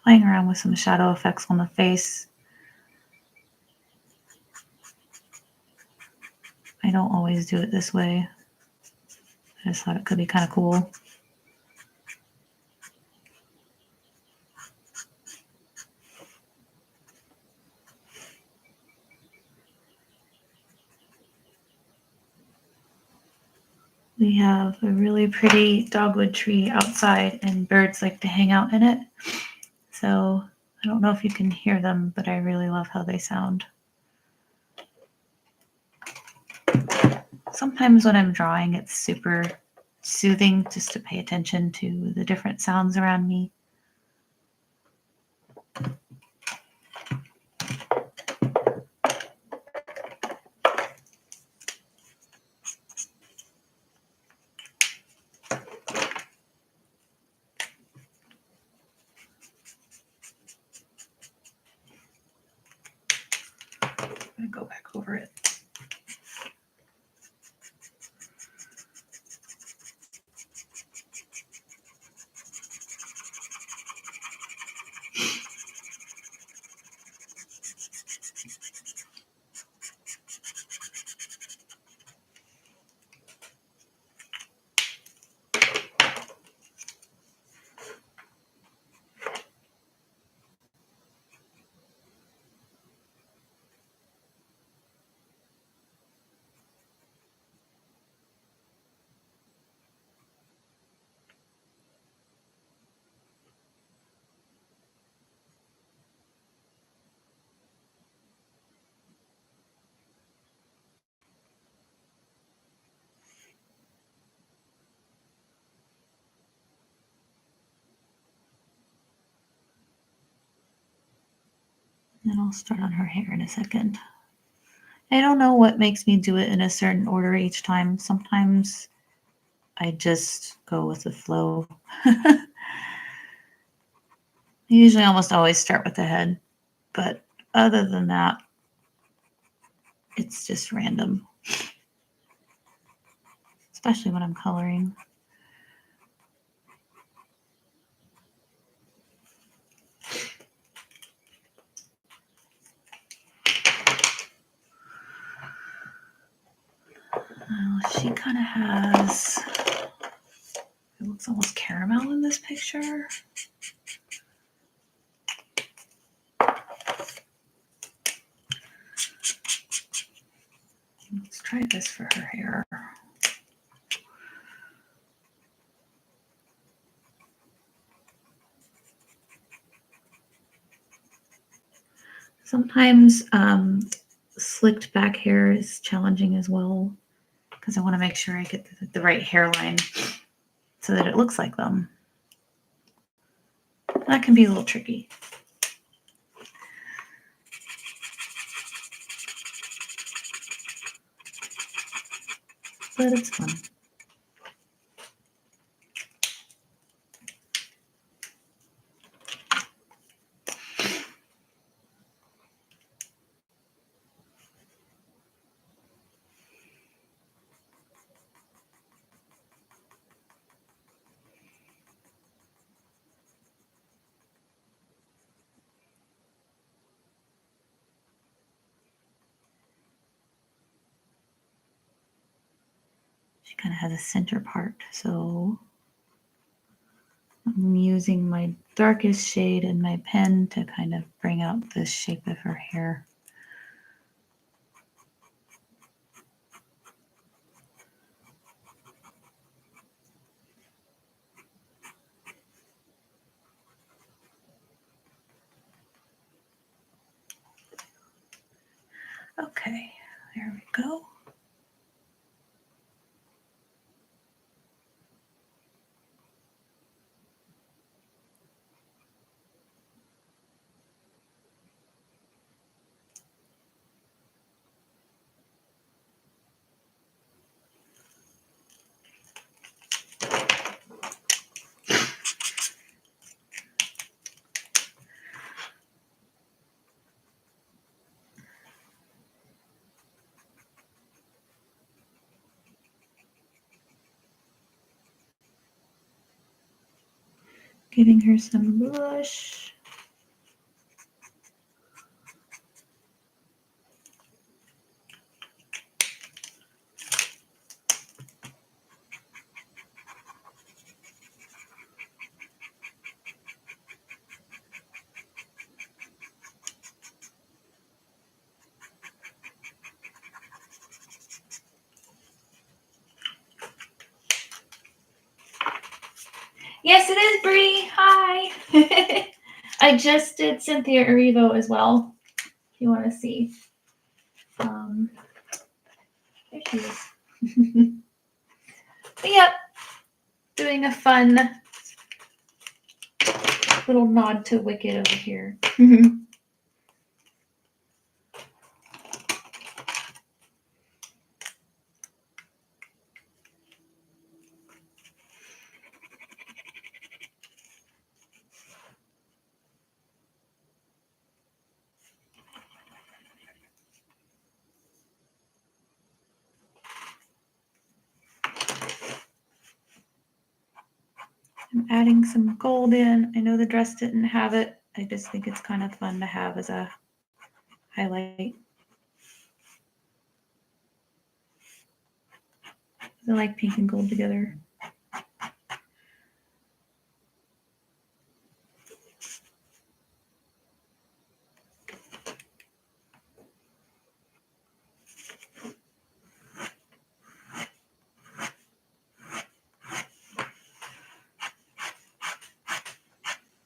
Playing around with some shadow effects on the face. I don't always do it this way. I just thought it could be kind of cool. We have a really pretty dogwood tree outside and birds like to hang out in it. So I don't know if you can hear them, but I really love how they sound. Sometimes when I'm drawing, it's super soothing just to pay attention to the different sounds around me. I'm going to go back over it. And I'll start on her hair in a second. I don't know what makes me do it in a certain order each time. Sometimes I just go with the flow. I usually almost always start with the head, but other than that, it's just random, especially when I'm coloring. She kind of has, it looks almost caramel in this picture. Let's try this for her hair. Sometimes slicked back hair is challenging as well because I want to make sure I get the right hairline so that it looks like them. That can be a little tricky. But it's fun. She kind of has a center part, so I'm using my darkest shade in my pen to kind of bring out the shape of her hair. Okay, there we go. Giving her some blush. Yes, it is, Bree. Hi. I just did Cynthia Erivo as well, if you want to see. There she is. But yep, doing a fun little nod to Wicked over here. I'm adding some gold in. I know the dress didn't have it. I just think it's kind of fun to have as a highlight. I like pink and gold together.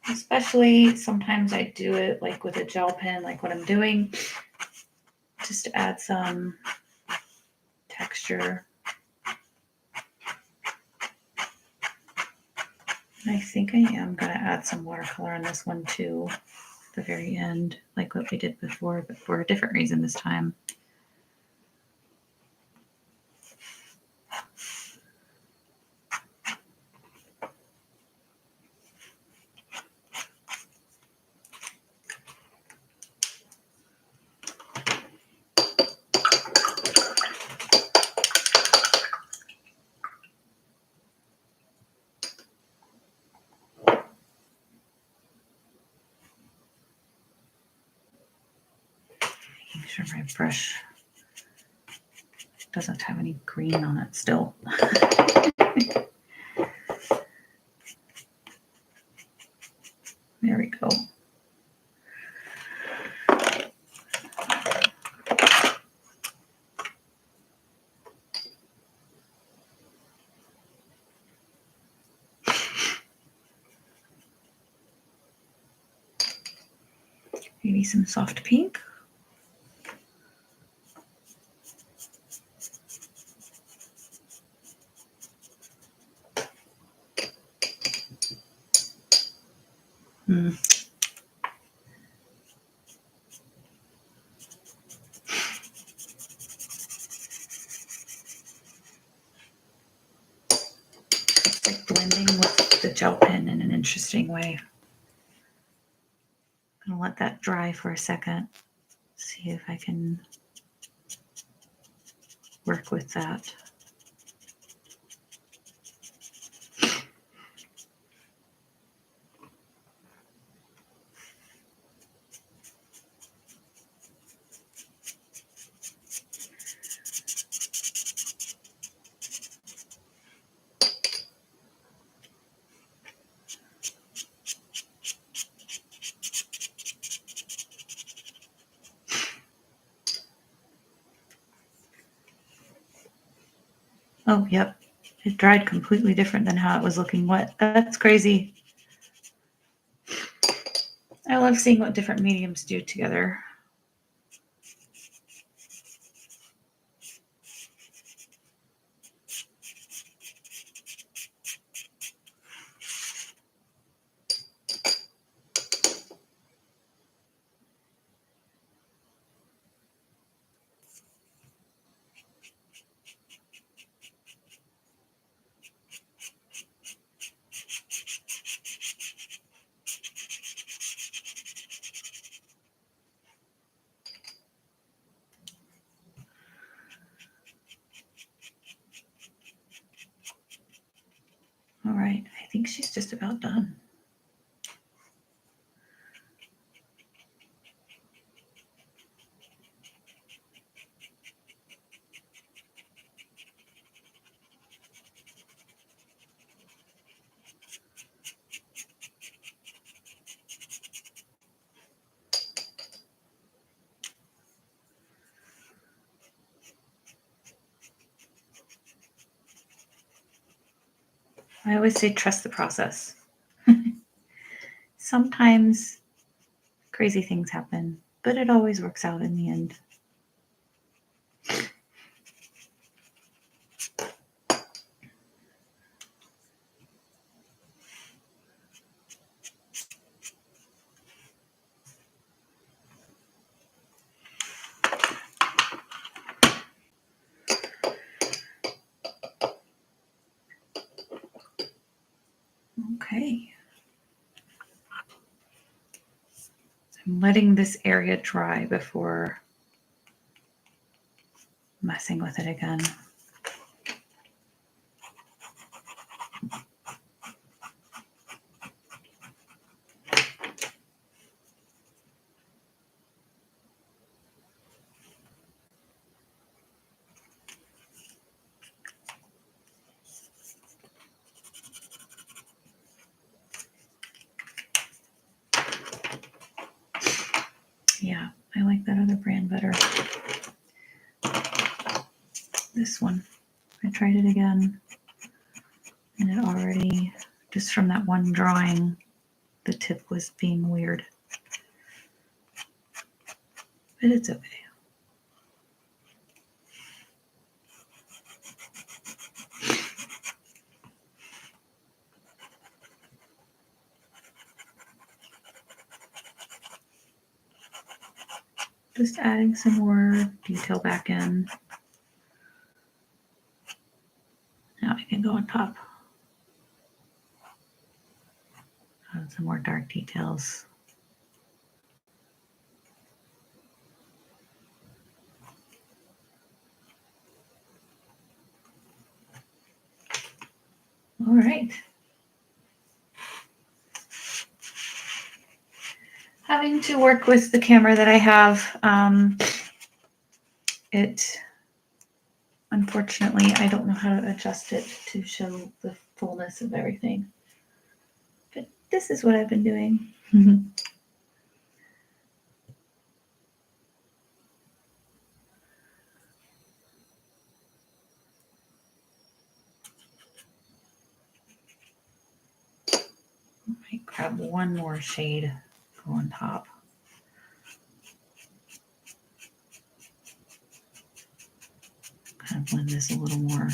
Especially sometimes I do it like with a gel pen, like what I'm doing, just to add some texture. I think I am going to add some watercolor on this one too. the very end, like what we did before, but for a different reason this time. Making sure my brush doesn't have any green on it still. There we go. Maybe some soft pink. It's like blending with the gel pen in an interesting way. I'm gonna let that dry for a second. See if I can work with that. Oh, yep. It dried completely different than how it was looking wet. That's crazy. I love seeing what different mediums do together. All right, I think she's just about done. I always say trust the process. Sometimes crazy things happen, but it always works out in the end. Okay. I'm letting this area dry before messing with it again. Yeah, I like that other brand better. This one, I tried it again, and it already, just from that one drawing, the tip was being weird. But it's okay. Just adding some more detail back in. Now I can go on top. Add some more dark details. All right. Having to work with the camera that I have, unfortunately, I don't know how to adjust it to show the fullness of everything. But this is what I've been doing. I might grab one more shade, go on top. Kind of blend this a little more.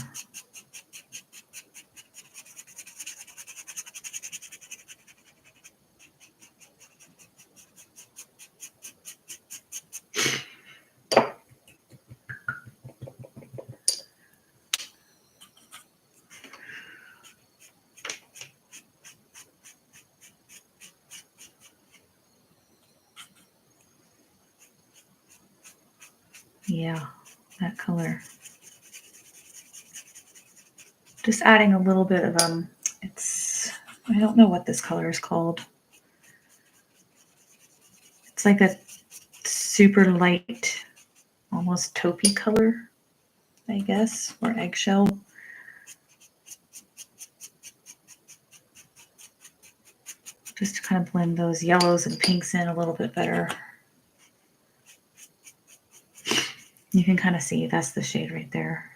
Yeah, that color. Just adding a little bit of I don't know what this color is called. It's like a super light, almost taupey color, I guess, or eggshell. Just to kind of blend those yellows and pinks in a little bit better. You can kind of see that's the shade right there.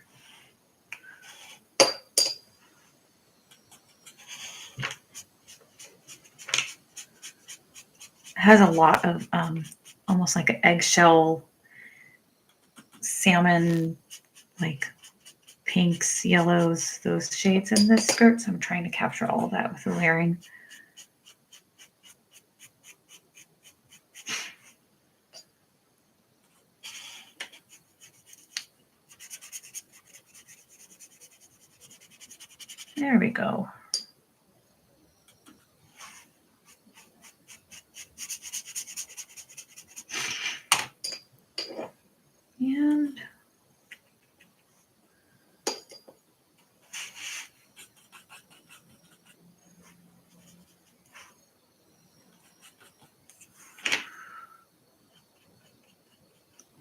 It has a lot of almost like an eggshell, salmon, like pinks, yellows, those shades in this skirt. So I'm trying to capture all of that with the layering. There we go. And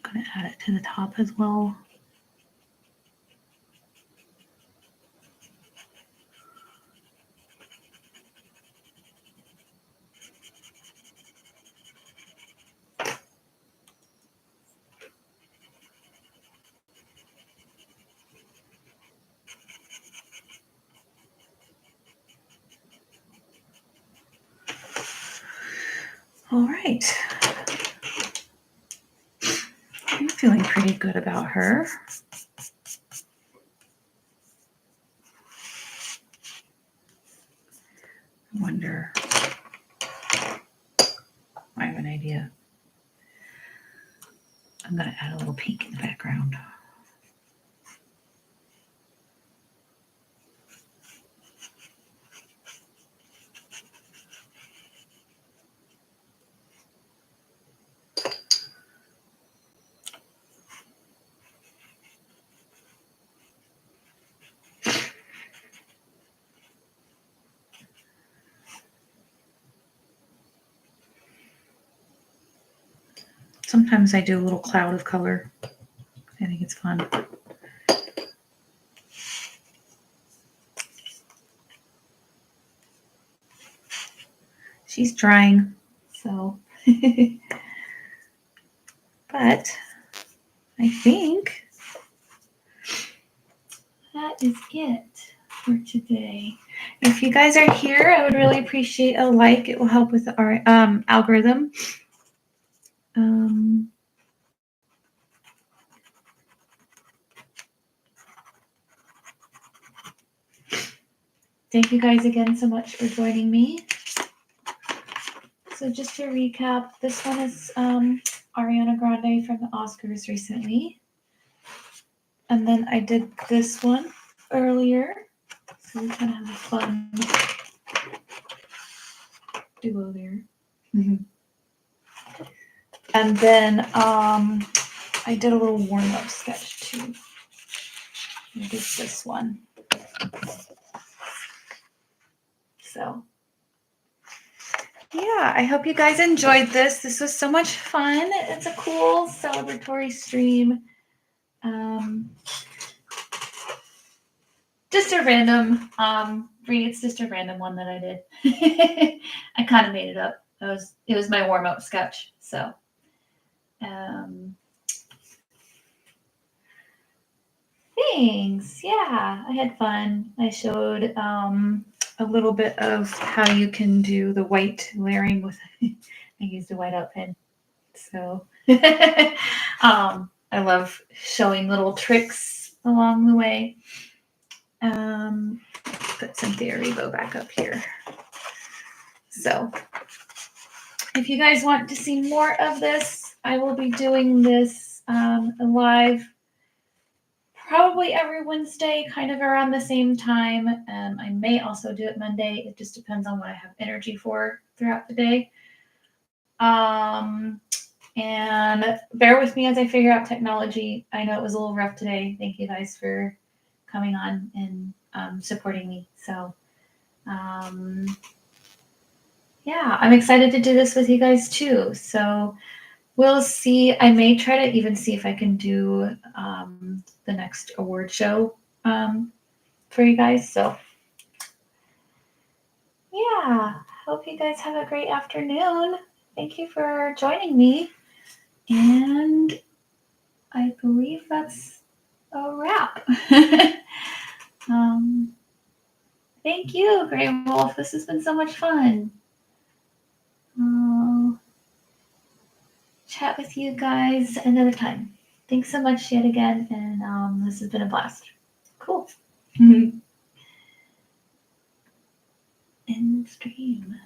I'm going to add it to the top as well. All right. I'm feeling pretty good about her. I wonder. I have an idea. I'm going to add a little pink in the background. Sometimes I do a little cloud of color. I think it's fun. She's drying, so. But I think that is it for today. If you guys are here, I would really appreciate a like. It will help with our algorithm. Thank you guys again so much for joining me. So just to recap, this one is Ariana Grande from the Oscars recently. And then I did this one earlier. So we kind of have a fun duo there. And then I did a little warm-up sketch too. I did this one. So yeah, I hope you guys enjoyed this. This was so much fun. It's a cool celebratory stream. Just a random, it's just a random one that I did. I kind of made it up. It was my warm-up sketch. So, thanks. Yeah, I had fun. I showed a little bit of how you can do the white layering with. I used a whiteout pen. So, I love showing little tricks along the way. Put Cynthia Erivo back up here. So if you guys want to see more of this, I will be doing this live probably every Wednesday, kind of around the same time. I may also do it Monday. It just depends on what I have energy for throughout the day. And bear with me as I figure out technology. I know it was a little rough today. Thank you guys for coming on and supporting me. So, yeah, I'm excited to do this with you guys too. So we'll see. I may try to even see if I can do the next award show for you guys. So, yeah, hope you guys have a great afternoon. Thank you for joining me. And I believe that's a wrap. Thank you, Grey Wolf. This has been so much fun. Chat with you guys another time. Thanks so much yet again, and this has been a blast. Cool. End stream.